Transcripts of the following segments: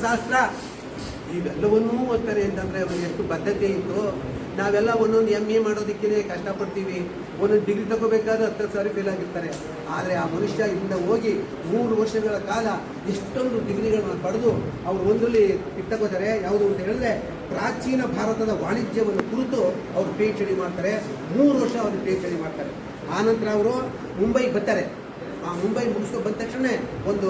ಶಾಸ್ತ್ರ ಇವೆಲ್ಲವನ್ನೂ ಓದ್ತಾರೆ ಅಂತಂದರೆ ಅವ್ರಿಗೆ ಎಷ್ಟು ಬದ್ಧತೆ ಇತ್ತು. ನಾವೆಲ್ಲ ಒಂದೊಂದು MA ಮಾಡೋದಕ್ಕೆ ಕಷ್ಟಪಡ್ತೀವಿ, ಒಂದೊಂದು ಡಿಗ್ರಿ ತಗೋಬೇಕಾದ್ರೆ 10 ಸಾರಿ ಫೇಲ್ ಆಗಿರ್ತಾರೆ. ಆದರೆ ಆ ಮನುಷ್ಯ ಇಲ್ಲಿಂದ ಹೋಗಿ 3 ವರ್ಷಗಳ ಕಾಲ ಎಷ್ಟೊಂದು ಡಿಗ್ರಿಗಳನ್ನ ಪಡೆದು ಅವರು ಒಂದರಲ್ಲಿ ತಗೋತಾರೆ. ಯಾವುದು ಅಂತ ಹೇಳಿದ್ರೆ ಪ್ರಾಚೀನ ಭಾರತದ ವಾಣಿಜ್ಯವನ್ನು ಕುರಿತು ಅವರು PhD ಮಾಡ್ತಾರೆ. 3 ವರ್ಷ ಅವರು PhD ಮಾಡ್ತಾರೆ. ಆನಂತರ ಅವರು ಮುಂಬೈಗೆ ಬರ್ತಾರೆ. ಆ ಮುಂಬೈ ಮುಗಿಸ್ಕೊಂಡು ಬಂದ ತಕ್ಷಣ ಒಂದು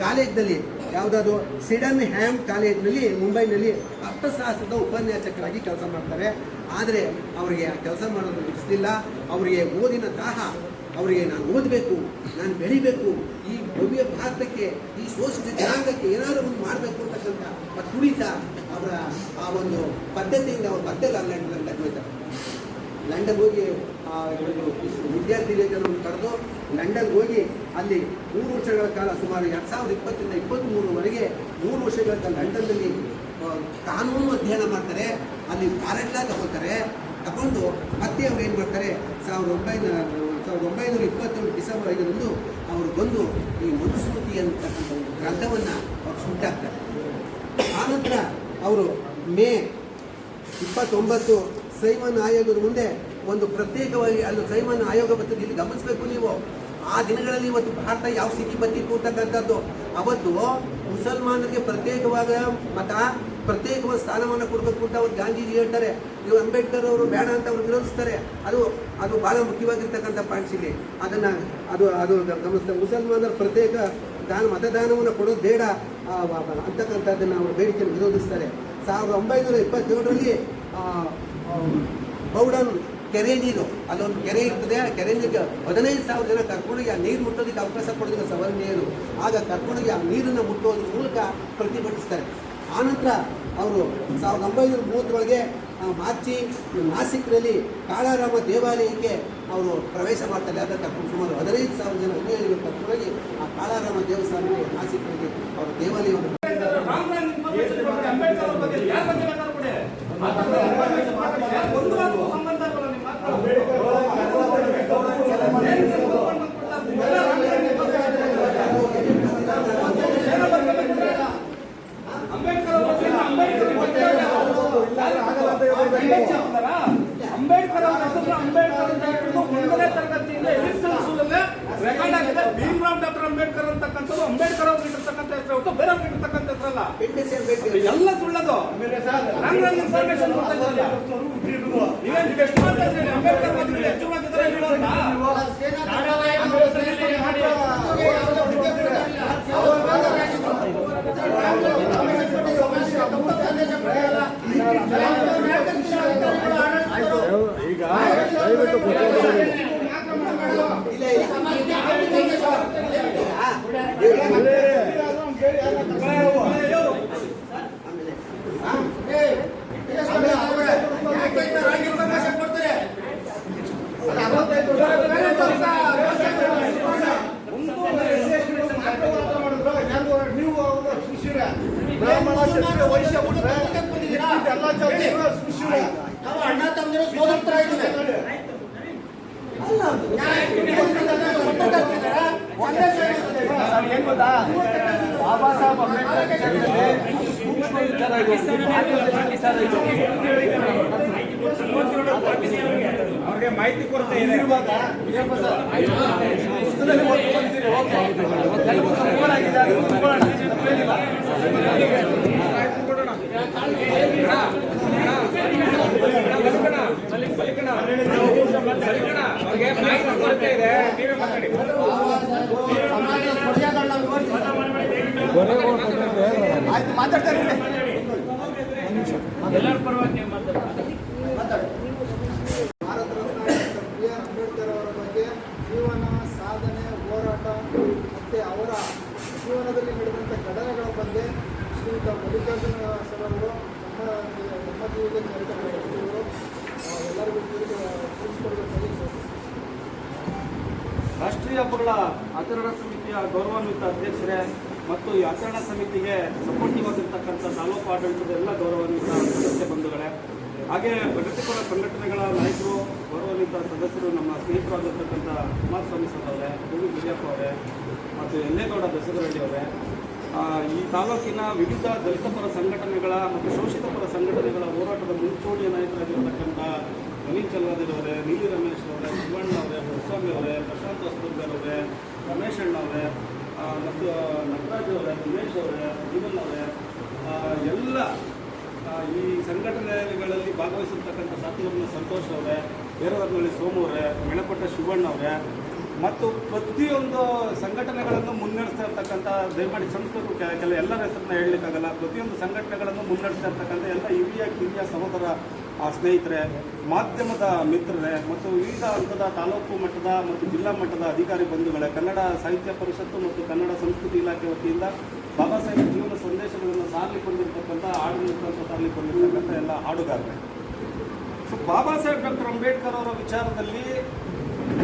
ಕಾಲೇಜ್ನಲ್ಲಿ, ಯಾವುದಾದ್ರು ಸಿಡನ್ ಹ್ಯಾಮ್ ಕಾಲೇಜ್ನಲ್ಲಿ ಮುಂಬೈನಲ್ಲಿ ಅರ್ಥಶಾಸ್ತ್ರದ ಉಪನ್ಯಾಸಕರಾಗಿ ಕೆಲಸ ಮಾಡ್ತಾರೆ. ಆದರೆ ಅವರಿಗೆ ಆ ಕೆಲಸ ಮಾಡೋದು ಇಷ್ಟಲಿಲ್ಲ. ಅವರಿಗೆ ಓದಿನ ದಾಹ, ಅವರಿಗೆ ನಾನು ಓದಬೇಕು, ನಾನು ಬೆಳಿಬೇಕು, ಈ ಭವ್ಯ ಭಾರತಕ್ಕೆ, ಈ ಶೋಷಿತ ಜನಾಂಗಕ್ಕೆ ಏನಾದರೂ ಒಂದು ಮಾಡಬೇಕು ಅಂತಕ್ಕಂಥ ಆ ತುಳಿತ ಅವರ ಆ ಒಂದು ಪದ್ಧತಿಯಿಂದ ಅವರು ಮತ್ತೆ ಲಂಡನ್ ಹೋಗ್ತಾರೆ. ಲಂಡನ್ ಹೋಗಿ ವಿದ್ಯಾರ್ಥಿ ವೇತನವನ್ನು ಪಡೆದು ಲಂಡನ್ಗೆ ಹೋಗಿ ಅಲ್ಲಿ 3 ವರ್ಷಗಳ ಕಾಲ, ಸುಮಾರು 2020 ಇಂದ 2023ವರೆಗೆ 3 ವರ್ಷಗಳ ಕಾಲ ಲಂಡನ್ನಲ್ಲಿ ಕಾನೂನು ಅಧ್ಯಯನ ಮಾಡ್ತಾರೆ. ಅಲ್ಲಿ ಪಾರೆಟ್ಲಾ ತಗೋತಾರೆ. ತಗೊಂಡು ಮತ್ತೆ ಅವ್ರು ಏನು ಮಾಡ್ತಾರೆ, 1927 ಡಿಸೆಂಬರ್ 5ರಂದು ಅವರು ಬಂದು ಈ ಮನುಸ್ಮೃತಿ ಅಂತಕ್ಕಂಥ ಒಂದು ಗ್ರಂಥವನ್ನು ಅವ್ರು ಸುಟ್ಟಾಕ್ತಾರೆ. ಆನಂತರ ಅವರು ಮೇ 29 ಸೈಮನ್ ಆಯೋಗದ ಮುಂದೆ ಒಂದು ಪ್ರತ್ಯೇಕವಾಗಿ ಅಲ್ಲಿ ಸೈಮನ್ ಆಯೋಗ ಬರ್ತದೆ. ಇಲ್ಲಿ ಗಮನಿಸಬೇಕು ನೀವು, ಆ ದಿನಗಳಲ್ಲಿ ಇವತ್ತು ಭಾರತ ಯಾವ ಸ್ಥಿತಿ ಬಂದಿತ್ತು ಅಂತಕ್ಕಂಥದ್ದು. ಅವತ್ತು ಮುಸಲ್ಮಾನರಿಗೆ ಪ್ರತ್ಯೇಕವಾದ ಮತ, ಪ್ರತ್ಯೇಕವಾದ ಸ್ಥಾನಮಾನ ಕೊಡಬೇಕು ಅಂತ ಅವ್ರು ಗಾಂಧೀಜಿ ಹೇಳ್ತಾರೆ. ಇವರು ಅಂಬೇಡ್ಕರ್ ಅವರು ಬೇಡ ಅಂತ ಅವ್ರು ವಿರೋಧಿಸ್ತಾರೆ. ಅದು ಬಹಳ ಮುಖ್ಯವಾಗಿರ್ತಕ್ಕಂಥ ಪಾಯಿಂಟ್ಸ್ ಇಲ್ಲಿ. ಅದು ಗಮನಿಸ್ತಾರೆ. ಮುಸಲ್ಮಾನರ ಪ್ರತ್ಯೇಕ ಮತದಾನವನ್ನು ಕೊಡೋದು ಬೇಡ ಅಂತಕ್ಕಂಥದ್ದನ್ನು ಅವರು ಬೇಡಿಕೆಯನ್ನು ವಿರೋಧಿಸ್ತಾರೆ. 1927ರಲ್ಲಿ ಬೌಡನ್ ಕೆರೆ ನೀರು, ಅಲ್ಲೊಂದು ಕೆರೆ ಇರ್ತದೆ. ಆ ಕೆರೆ ನೀರಿಗೆ 15,000 ಜನ ಕರ್ಕೊಂಡೋಗಿ ಆ ನೀರು ಮುಟ್ಟೋದಕ್ಕೆ ಅವಕಾಶ ಕೊಡೋದಿಲ್ಲ ಸವರ್ಣೀಯರು. ಆಗ ಕರ್ಕೊಂಡೋಗಿ ಆ ನೀರನ್ನು ಮುಟ್ಟೋದ್ರ ಮೂಲಕ ಪ್ರತಿಭಟಿಸ್ತಾರೆ. ಆನಂತರ ಅವರು 1930ರೊಳಗೆ ಮಾರ್ಚಿ ನಾಸಿಕ್ನಲ್ಲಿ ಕಾಳಾರಾಮ ದೇವಾಲಯಕ್ಕೆ ಅವರು ಪ್ರವೇಶ ಮಾಡ್ತಾರೆ. ಅದಕ್ಕೆ ಸುಮಾರು 15,000 ಜನ ಅನುಯಾಯಿಗಳು ಕರ್ಕೊಂಡೋಗಿ ಆ ಕಾಳಾರಾಮ ದೇವಸ್ಥಾನಕ್ಕೆ ನಾಸಿಕ್ನಲ್ಲಿ ಅವರ ದೇವಾಲಯವನ್ನು ಅಂಬೇಡ್ಕರ್ ಅವರ ಹೆಸರು ಅಂಬೇಡ್ಕರ್ ಅಂತ ಹೇಳಿದ್ರು 1ನೇ ತರಗತಿಯಿಂದ ರೆಕಾರ್ಡ್ ಆಗಿದೆ. ಭೀಮರಾವ್ ಡಾಕ್ಟರ್ ಅಂಬೇಡ್ಕರ್ ಅಂತಕ್ಕಂಥದ್ದು ಅಂಬೇಡ್ಕರ್ ಅವ್ರು ಇಟ್ಟಿರ್ತಕ್ಕಂಥ ಹೆಸರು ಹೊತ್ತು ಬೇರೆ ಅವ್ರು ಇಟ್ಟಿರ್ತಕ್ಕಂಥ ಹೆಸರಲ್ಲ. ಎಲ್ಲ ಸುಳ್ಳದು. ರಂಗ್ ಇನ್ಫಾರ್ಮೇಶನ್ ನೀವೇನು ಎಷ್ಟು ಮಾತಾಡ್ತೀರಿ? ಅಂಬೇಡ್ಕರ್ ಬಗ್ಗೆ ಹೆಚ್ಚು ಮಾತಾಡಿದ್ರೆ ಈಗ ದಯವಿಟ್ಟು ನಾವು ಅಣ್ಣ ತಮ್ಮಂದಿರು ಸೋದರ ಇದ್ದೀವಿ. ಏನ್ ಗೊತ್ತಾ, ಬಾಬಾ ಸಾಹೇಬ್ ಅಂಬೇಡ್ಕರ್ ಸೂಕ್ಷ್ಮ ವಿಚಾರ ಅವ್ರಿಗೆ ಮಾಹಿತಿ ಕೊರತೆ ಇದೆ. ಮಾತಾಡ್ತಾರೆ. ಎಲ್ಲರ ಪರವಾಗಿ ಭಾರತ ರತ್ನ ಬಿ.ಆರ್. ಅಂಬೇಡ್ಕರ್ ಅವರ ಬಗ್ಗೆ ಜೀವನ, ಸಾಧನೆ, ಹೋರಾಟ ಮತ್ತು ಅವರ ಜೀವನದಲ್ಲಿ ನಡೆದಂಥ ಘಟನೆಗಳ ಬಗ್ಗೆ ಶ್ರೀಯುತ ಮಲ್ಲಿಕಾರ್ಜುನ ಸರ್ ಅವರು ನಮ್ಮ ಜೀವನದ ಚರಿತ್ರೆಗಳು ಎಲ್ಲರಿಗೂ ತಿಳಿಸಿಕೊಡಬೇಕಾಗಿ. ರಾಷ್ಟ್ರೀಯ ಹಬ್ಬಗಳ ಆಚರಣಾ ಸಮಿತಿಯ ಗೌರವಾನ್ವಿತ ಅಧ್ಯಕ್ಷರೇ ಮತ್ತು ಈ ಆಚರಣಾ ಸಮಿತಿಗೆ ಸಪೋರ್ಟಿವ್ ಆಗಿರ್ತಕ್ಕಂಥ ತಾಲೂಕು ಆಡಳಿತದ ಎಲ್ಲ ಗೌರವಾನ್ವಿತ ಸದಸ್ಯ ಬಂಧುಗಳೇ, ಹಾಗೆ ಪ್ರಗತಿಪರ ಸಂಘಟನೆಗಳ ನಾಯಕರು, ಗೌರವಾನ್ವಿತ ಸದಸ್ಯರು, ನಮ್ಮ ಸ್ನೇಹಿತರಾಗಿರ್ತಕ್ಕಂಥ ಕುಮಾರಸ್ವಾಮಿ ಸರ್ ಅವರೇ, ಗೋವಿ ಬಿಜಯಪ್ಪ ಅವರೇ ಮತ್ತು ಎಲ್ಲೇಗೌಡ ದಸಗರಳ್ಳಿ ಅವರೇ, ಈ ತಾಲೂಕಿನ ವಿವಿಧ ದಲಿತ ಪರ ಸಂಘಟನೆಗಳ ಮತ್ತು ಶೋಷಿತ ಪರ ಸಂಘಟನೆಗಳ ಹೋರಾಟದ ಮುಂಚೂಣಿಯ ನಾಯಕರಾಗಿರ್ತಕ್ಕಂಥ ನವೀನ್ ಚಲ್ವಾದಿರವರೇ, ನೀಲಿ ರಮೇಶ್ ಅವರೇ, ಶಿವಣ್ಣ ಅವರೇ, ಹೊಸಸ್ವಾಮಿ ಅವರೇ, ಪ್ರಶಾಂತ್ ಹೊಸದುರ್ಗರ್ ಅವರೇ, ರಮೇಶ್ ಅಣ್ಣ ಅವರೇ, ಮತ್ತು ನಟರಾಜ್ ಅವರೇ, ಉಮೇಶ್ ಅವರೇ, ಜೀವನ್ ಅವರೇ, ಎಲ್ಲ ಈ ಸಂಘಟನೆಗಳಲ್ಲಿ ಭಾಗವಹಿಸಿರ್ತಕ್ಕಂಥ ಸಾಥಿಯವರನ್ನ ಸಂತೋಷ್ ಅವರೇ, ಬೇರವರ್ನಳ್ಳಿ ಸೋಮು ಅವರೇ, ಮೆಣಪಟ್ಟ ಶಿವಣ್ಣ ಅವರೇ, ಮತ್ತು ಪ್ರತಿಯೊಂದು ಸಂಘಟನೆಗಳನ್ನು ಮುನ್ನಡೆಸ್ತಾ ಇರ್ತಕ್ಕಂಥ, ದಯಮಾಡಿ ಸಂಸ್ಥೆಗಳು ಕೆಲ ಎಲ್ಲರ ಹೆಸರನ್ನ ಹೇಳಲಿಕ್ಕಾಗಲ್ಲ, ಪ್ರತಿಯೊಂದು ಸಂಘಟನೆಗಳನ್ನು ಮುನ್ನಡೆಸ್ತಾ ಇರ್ತಕ್ಕಂಥ ಎಲ್ಲ ಹಿರಿಯ ಕಿರಿಯ ಸಹೋದರ ಸ್ನೇಹಿತರೆ, ಮಾಧ್ಯಮದ ಮಿತ್ರರೇ ಮತ್ತು ವಿವಿಧ ಹಂತದ ತಾಲೂಕು ಮಟ್ಟದ ಮತ್ತು ಜಿಲ್ಲಾ ಮಟ್ಟದ ಅಧಿಕಾರಿ ಬಂಧುಗಳೇ, ಕನ್ನಡ ಸಾಹಿತ್ಯ ಪರಿಷತ್ತು ಮತ್ತು ಕನ್ನಡ ಸಂಸ್ಕೃತಿ ಇಲಾಖೆ ವತಿಯಿಂದ ಬಾಬಾ ಸಾಹೇಬ್ ಜೀವನ ಸಂದೇಶಗಳನ್ನು ಸಾರಲಿಕೊಂಡಿರ್ತಕ್ಕಂಥ ಆಡಳಿತ ಸಾರಲಿಕೊಂಡಿರ್ತಕ್ಕಂಥ ಎಲ್ಲ ಹಾಡುಗಾರರೇ. ಸೊ ಬಾಬಾ ಸಾಹೇಬ್ ಡಾಕ್ಟರ್ ಅಂಬೇಡ್ಕರ್ ಅವರ ವಿಚಾರದಲ್ಲಿ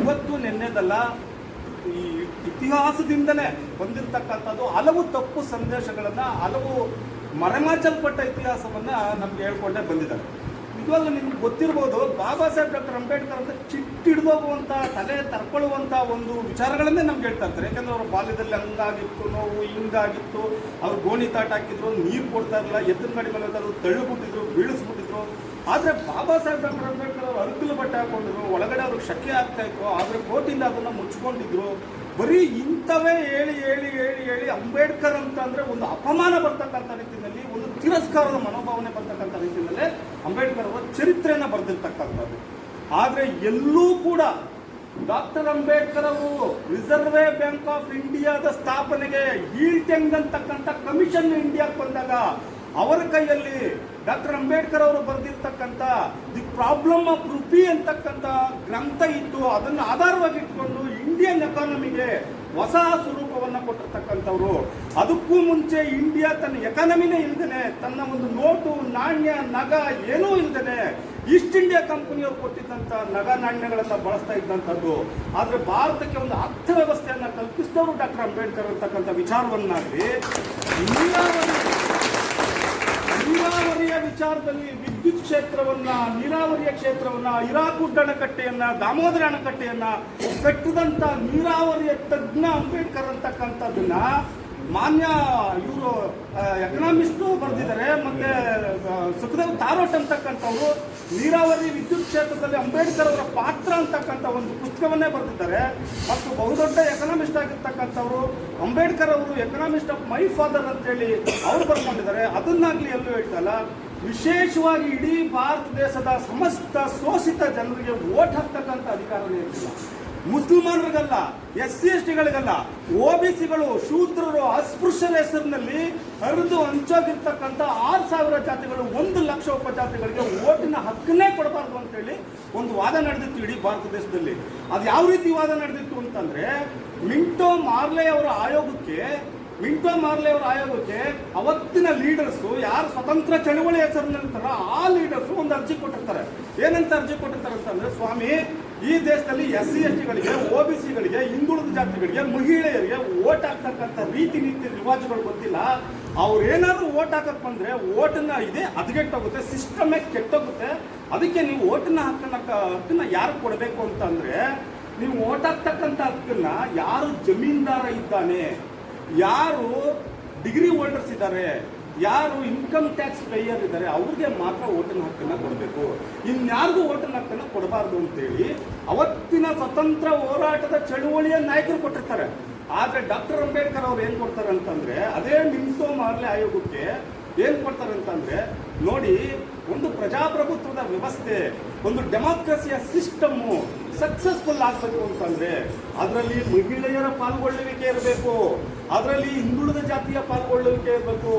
ಇವತ್ತು ನೆನ್ನೆದಲ್ಲ, ಈ ಇತಿಹಾಸದಿಂದಲೇ ಬಂದಿರತಕ್ಕಂಥದ್ದು ಹಲವು ತಪ್ಪು ಸಂದೇಶಗಳನ್ನು, ಹಲವು ಮರೆಮಾಚಲ್ಪಟ್ಟ ಇತಿಹಾಸವನ್ನು ನಮ್ಗೆ ಹೇಳ್ಕೊಂಡೇ ಬಂದಿದ್ದಾರೆ. ನಿಜವಾಗ್ಲೂ ನಿಮ್ಗೆ ಗೊತ್ತಿರ್ಬೋದು, ಬಾಬಾ ಸಾಹೇಬ್ ಡಾಕ್ಟರ್ ಅಂಬೇಡ್ಕರ್ ಅಂತ ಚಿಟ್ಟಿಡ್ದೋಗುವಂಥ, ತಲೆ ತರ್ಕೊಳ್ಳುವಂಥ ಒಂದು ವಿಚಾರಗಳನ್ನೇ ನಮ್ಗೆ ಹೇಳ್ತಾ ಇರ್ತಾರೆ. ಯಾಕಂದ್ರೆ ಅವ್ರ ಬಾಲ್ಯದಲ್ಲಿ ಹಂಗಾಗಿತ್ತು, ನೋವು ಹಿಂಗಾಗಿತ್ತು, ಅವ್ರು ಗೋಣಿ ತಾಟ ಹಾಕಿದ್ರು, ನೀರು ಕೊಡ್ತಾ ಇರಲಿಲ್ಲ, ಎತ್ತಿನ ಗಾಡಿ ಮೇಲೆ ತಳ್ಳಿಬಿಟ್ಟಿದ್ರು, ಬೀಳಿಸ್ಬಿಟ್ಟಿದ್ರು. ಆದರೆ ಬಾಬಾ ಸಾಹೇಬ್ ಡಾಕ್ಟರ್ ಅಂಬೇಡ್ಕರ್ ಅವರು ಅನುಕೂಲ ಬಟ್ಟೆ ಹಾಕೊಂಡಿದ್ರು, ಒಳಗಡೆ ಅವ್ರಿಗೆ ಶಕೆ ಆಗ್ತಾ ಇತ್ತು, ಆದರೆ ಕೋಟಿಂದ ಅದನ್ನು ಮುಚ್ಕೊಂಡಿದ್ರು. ಬರೀ ಇಂಥವೇ ಹೇಳಿ ಹೇಳಿ ಹೇಳಿ ಹೇಳಿ ಅಂಬೇಡ್ಕರ್ ಅಂತ ಅಂದರೆ ಒಂದು ಅಪಮಾನ ಬರ್ತಕ್ಕಂಥ ರೀತಿಯಲ್ಲಿ, ಒಂದು ತಿರಸ್ಕಾರದ ಮನೋಭಾವನೆ ಬರ್ತಕ್ಕಂಥ ರೀತಿಯಲ್ಲೇ ಅಂಬೇಡ್ಕರ್ ಅವರ ಚರಿತ್ರೆಯನ್ನು ಬರೆದಿರ್ತಕ್ಕಂಥದ್ದು. ಆದರೆ ಎಲ್ಲೂ ಕೂಡ ಡಾಕ್ಟರ್ ಅಂಬೇಡ್ಕರ್ ಅವರು ರಿಸರ್ವ್ ಬ್ಯಾಂಕ್ ಆಫ್ ಇಂಡಿಯಾದ ಸ್ಥಾಪನೆಗೆ ಈಲ್ಟೆಂಗ್ ಅಂತಕ್ಕಂಥ ಕಮಿಷನ್ ಇಂಡಿಯಾಕ್ಕೆ ಬಂದಾಗ ಅವರ ಕೈಯಲ್ಲಿ ಡಾಕ್ಟರ್ ಅಂಬೇಡ್ಕರ್ ಅವರು ಬರೆದಿರ್ತಕ್ಕಂಥ ದಿ ಪ್ರಾಬ್ಲಮ್ ಆಫ್ ರುಪಿ ಅಂತಕ್ಕಂಥ ಗ್ರಂಥ ಇತ್ತು. ಅದನ್ನು ಆಧಾರವಾಗಿ ಇಟ್ಕೊಂಡು ಇಂಡಿಯನ್ ಎಕಾನಮಿಗೆ ಹೊಸ ಸ್ವರೂಪವನ್ನು ಕೊಟ್ಟಿರ್ತಕ್ಕಂಥವ್ರು. ಅದಕ್ಕೂ ಮುಂಚೆ ಇಂಡಿಯಾ ತನ್ನ ಎಕಾನಮಿನೇ ಇಲ್ದೇನೆ, ತನ್ನ ಒಂದು ನೋಟು, ನಾಣ್ಯ, ನಗ ಏನೂ ಇಲ್ದೇನೆ ಈಸ್ಟ್ ಇಂಡಿಯಾ ಕಂಪನಿಯವರು ಕೊಟ್ಟಿದ್ದಂಥ ನಗ ನಾಣ್ಯಗಳನ್ನು ಬಳಸ್ತಾ ಇದ್ದಂಥದ್ದು. ಆದರೆ ಭಾರತಕ್ಕೆ ಒಂದು ಅರ್ಥ ವ್ಯವಸ್ಥೆಯನ್ನು ಕಲ್ಪಿಸಿದವರು ಡಾಕ್ಟರ್ ಅಂಬೇಡ್ಕರ್ ಅಂತಕ್ಕಂಥ ವಿಚಾರವನ್ನಾಗಲಿ, ನೀರಾವರಿಯ ವಿಚಾರದಲ್ಲಿ ವಿದ್ಯುತ್ ಕ್ಷೇತ್ರವನ್ನ, ನೀರಾವರಿಯ ಕ್ಷೇತ್ರವನ್ನ, ಹಿರಾಕುಡ್ ಅಣೆಕಟ್ಟೆಯನ್ನ, ದಾಮೋದರ ಅಣೆಕಟ್ಟೆಯನ್ನ ಕಟ್ಟಿದಂತ ನೀರಾವರಿಯ ತಜ್ಞ ಅಂಬೇಡ್ಕರ್ ಅಂತಕ್ಕಂಥದ್ದನ್ನ ಮಾನ್ಯ ಇವರು ಎಕನಾಮಿಸ್ಟು ಬರೆದಿದ್ದಾರೆ. ಮತ್ತೆ ಸುಖದೇವ್ ತಾರೋಟ್ ಅಂತಕ್ಕಂಥವ್ರು ನೀರಾವರಿ ವಿದ್ಯುತ್ ಕ್ಷೇತ್ರದಲ್ಲಿ ಅಂಬೇಡ್ಕರ್ ಅವರ ಪಾತ್ರ ಅಂತಕ್ಕಂಥ ಒಂದು ಪುಸ್ತಕವನ್ನೇ ಬರೆದಿದ್ದಾರೆ. ಮತ್ತು ಬಹುದೊಡ್ಡ ಎಕನಾಮಿಸ್ಟ್ ಆಗಿರ್ತಕ್ಕಂಥವ್ರು ಅಂಬೇಡ್ಕರ್ ಅವರು ಎಕನಾಮಿಸ್ಟ್ ಆಫ್ ಮೈ ಫಾದರ್ ಅಂತೇಳಿ ಅವ್ರು ಬರ್ಕೊಂಡಿದ್ದಾರೆ. ಅದನ್ನಾಗ್ಲಿ ಎಲ್ಲೂ ಹೇಳ್ತಲ್ಲ. ವಿಶೇಷವಾಗಿ ಇಡೀ ಭಾರತ ದೇಶದ ಸಮಸ್ತ ಶೋಷಿತ ಜನರಿಗೆ ವೋಟ್ ಹಾಕ್ತಕ್ಕಂಥ ಅಧಿಕಾರನೇ ಇರಲಿಲ್ಲ. ಮುಸ್ಲಿಮರಿಗಲ್ಲ, SC/ST ಗಳಿಗಲ್ಲ, OBCಗಳು, ಶೂದ್ರರು, ಅಸ್ಪೃಶ್ಯರ ಹೆಸರಿನಲ್ಲಿ ಹರಿದು ಹಂಚೋಗಿರ್ತಕ್ಕಂಥ 6,000 ಜಾತಿಗಳು, 1,00,000 ಉಪಜಾತಿಗಳಿಗೆ ಓಟಿನ ಹಕ್ಕನ್ನೇ ಕೊಡಬಾರ್ದು ಅಂತೇಳಿ ಒಂದು ವಾದ ನಡೆದಿತ್ತು ಇಡೀ ಭಾರತ ದೇಶದಲ್ಲಿ. ಅದು ಯಾವ ರೀತಿ ವಾದ ನಡೆದಿತ್ತು ಅಂತಂದ್ರೆ, ಮಿಂಟೋ ಮಾರ್ಲೆ ಅವರ ಆಯೋಗಕ್ಕೆ ಅವತ್ತಿನ ಲೀಡರ್ಸು ಯಾರು ಸ್ವತಂತ್ರ ಚಳವಳಿ ಹೆಸರಿನಂತರ ಆ ಲೀಡರ್ಸು ಒಂದು ಅರ್ಜಿ ಕೊಟ್ಟಿರ್ತಾರೆ. ಏನಂತ ಅರ್ಜಿ ಕೊಟ್ಟಿರ್ತಾರೆ ಅಂತಂದ್ರೆ, ಸ್ವಾಮಿ, ಈ ದೇಶದಲ್ಲಿ SC/ST ಗಳಿಗೆ, OBCಗಳಿಗೆ, ಹಿಂದುಳಿದ ಜಾತಿಗಳಿಗೆ, ಮಹಿಳೆಯರಿಗೆ ಓಟ್ ಹಾಕ್ತಕ್ಕಂಥ ರೀತಿ ನೀತಿ ರಿವಾಜುಗಳು ಗೊತ್ತಿಲ್ಲ. ಅವ್ರು ಏನಾದ್ರು ಓಟ್ ಹಾಕಕ್ ಬಂದ್ರೆ ಓಟನ್ನ ಇದೆ ಹದಗೆಟ್ಟೋಗುತ್ತೆ, ಸಿಸ್ಟಮೇ ಕೆಟ್ಟೋಗುತ್ತೆ. ಅದಕ್ಕೆ ನೀವು ಓಟಿನ ಹಕ್ಕನ್ನ ಯಾರು ಕೊಡಬೇಕು ಅಂತಂದ್ರೆ, ನೀವು ಓಟ್ ಹಾಕ್ತಕ್ಕಂಥ ಹಕ್ಕನ್ನ ಯಾರು ಜಮೀನ್ದಾರ ಇದ್ದಾನೆ, ಯಾರು ಡಿಗ್ರಿ ಹೋಲ್ಡರ್ಸ್ ಇದ್ದಾರೆ, ಯಾರು ಇನ್ಕಮ್ ಟ್ಯಾಕ್ಸ್ ಪೇಯರ್ ಇದ್ದಾರೆ, ಅವ್ರಿಗೆ ಮಾತ್ರ ಓಟಿನ ಹಕ್ಕನ್ನು ಕೊಡಬೇಕು, ಇನ್ಯಾರಿಗೂ ಓಟಿನ ಹಕ್ಕನ್ನು ಕೊಡಬಾರ್ದು ಅಂತೇಳಿ ಅವತ್ತಿನ ಸ್ವತಂತ್ರ ಹೋರಾಟದ ಚಳುವಳಿಯ ನಾಯಕರು ಕೊಟ್ಟಿರ್ತಾರೆ. ಆದರೆ ಡಾಕ್ಟರ್ ಅಂಬೇಡ್ಕರ್ ಅವ್ರು ಏನು ಕೊಡ್ತಾರೆ ಅಂತಂದ್ರೆ, ಅದೇ ಮಿಂಟೋ ಮಾರ್ಲೆ ಆಯೋಗಕ್ಕೆ ಏನು ಕೊಡ್ತಾರೆ ಅಂತಂದ್ರೆ, ನೋಡಿ, ಒಂದು ಪ್ರಜಾಪ್ರಭುತ್ವದ ವ್ಯವಸ್ಥೆ, ಒಂದು ಡೆಮಾಕ್ರಸಿಯ ಸಿಸ್ಟಮ್ಮು ಸಕ್ಸಸ್ಫುಲ್ ಆಗಬೇಕು ಅಂತಂದ್ರೆ ಅದರಲ್ಲಿ ಮಹಿಳೆಯರ ಪಾಲ್ಗೊಳ್ಳುವಿಕೆ ಇರಬೇಕು, ಅದರಲ್ಲಿ ಹಿಂದುಳಿದ ಜಾತಿಯ ಪಾಲ್ಗೊಳ್ಳುವಿಕೆ ಇರಬೇಕು.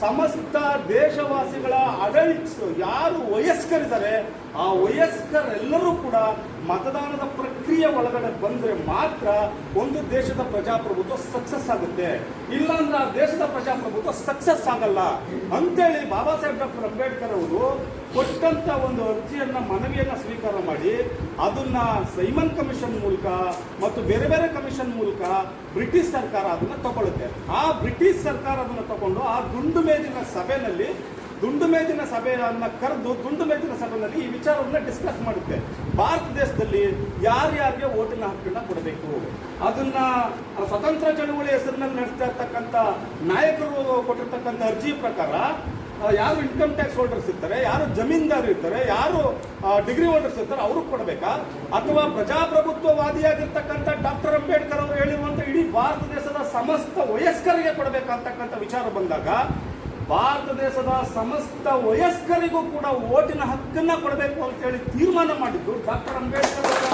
ಸಮಸ್ತ ದೇಶವಾಸಿಗಳ ಅಡಲ್ಟ್ಸ್ ಯಾರು ವಯಸ್ಕರಿದ್ದಾರೆ, ಆ ವಯಸ್ಕರೆಲ್ಲರೂ ಕೂಡ ಮತದಾನದ ಪ್ರಕ್ರಿಯೆ ಒಳಗಡೆ ಬಂದರೆ ಮಾತ್ರ ಒಂದು ದೇಶದ ಪ್ರಜಾಪ್ರಭುತ್ವ ಸಕ್ಸಸ್ ಆಗುತ್ತೆ. ಇಲ್ಲಾಂದ್ರೆ ಆ ದೇಶದ ಪ್ರಜಾಪ್ರಭುತ್ವ ಸಕ್ಸಸ್ ಆಗಲ್ಲ ಅಂತೇಳಿ ಬಾಬಾ ಸಾಹೇಬ್ ಡಾಕ್ಟರ್ ಅಂಬೇಡ್ಕರ್ ಅವರು ಕೊಟ್ಟಂತ ಒಂದು ಅರ್ಜಿಯನ್ನ, ಮನವಿಯನ್ನ ಸ್ವೀಕಾರ ಮಾಡಿ ಅದನ್ನ ಸೈಮನ್ ಕಮಿಷನ್ ಮೂಲಕ ಮತ್ತು ಬೇರೆ ಬೇರೆ ಕಮಿಷನ್ ಮೂಲಕ ಬ್ರಿಟಿಷ್ ಸರ್ಕಾರ ಅದನ್ನ ತಗೊಳ್ಳುತ್ತೆ. ಆ ಬ್ರಿಟಿಷ್ ಸರ್ಕಾರ ಅದನ್ನ ತಗೊಂಡು ಆ ಗುಂಡು ಮೇಜಿನ ಸಭೆಯಲ್ಲಿ ದುಂಡು ಮೇಜಿನ ಸಭೆಯನ್ನ ಕರೆದು ದುಂಡು ಮೇಜಿನ ಸಭೆಯಲ್ಲಿ ಈ ವಿಚಾರವನ್ನ ಡಿಸ್ಕಸ್ ಮಾಡುತ್ತೆ. ಭಾರತ ದೇಶದಲ್ಲಿ ಯಾರ್ಯಾರಿಗೆ ಓಟಿನ ಹಕ್ಕನ್ನ ಕೊಡಬೇಕು, ಅದನ್ನ ಸ್ವತಂತ್ರ ಚಳುವಳಿ ಹೆಸರಿನಲ್ಲಿ ನಡೆಸ್ತಾ ಇರ್ತಕ್ಕಂಥ ನಾಯಕರು ಕೊಟ್ಟಿರ್ತಕ್ಕಂಥ ಅರ್ಜಿ ಪ್ರಕಾರ ಯಾರು ಇನ್ಕಮ್ ಟ್ಯಾಕ್ಸ್ ಹೋಲ್ಡರ್ಸ್ ಇರ್ತಾರೆ, ಯಾರು ಜಮೀನ್ದಾರು ಇರ್ತಾರೆ, ಯಾರು ಡಿಗ್ರಿ ಹೋಲ್ಡರ್ಸ್ ಇರ್ತಾರೆ ಅವ್ರಿಗೆ ಕೊಡಬೇಕಾ, ಅಥವಾ ಪ್ರಜಾಪ್ರಭುತ್ವವಾದಿಯಾಗಿರ್ತಕ್ಕಂಥ ಡಾಕ್ಟರ್ ಅಂಬೇಡ್ಕರ್ ಅವರು ಹೇಳಿರುವಂತ ಇಡೀ ಭಾರತ ದೇಶದ ಸಮಸ್ತ ವಯಸ್ಕರಿಗೆ ಕೊಡಬೇಕಂತಕ್ಕಂಥ ವಿಚಾರ ಬಂದಾಗ ಭಾರತ ದೇಶದ ಸಮಸ್ತ ವಯಸ್ಕರಿಗೂ ಕೂಡ ಓಟಿನ ಹಕ್ಕನ್ನ ಕೊಡಬೇಕು ಅಂತ ಹೇಳಿ ತೀರ್ಮಾನ ಮಾಡಿದ್ದು ಡಾಕ್ಟರ್ ಅಂಬೇಡ್ಕರ್ ಅವರ.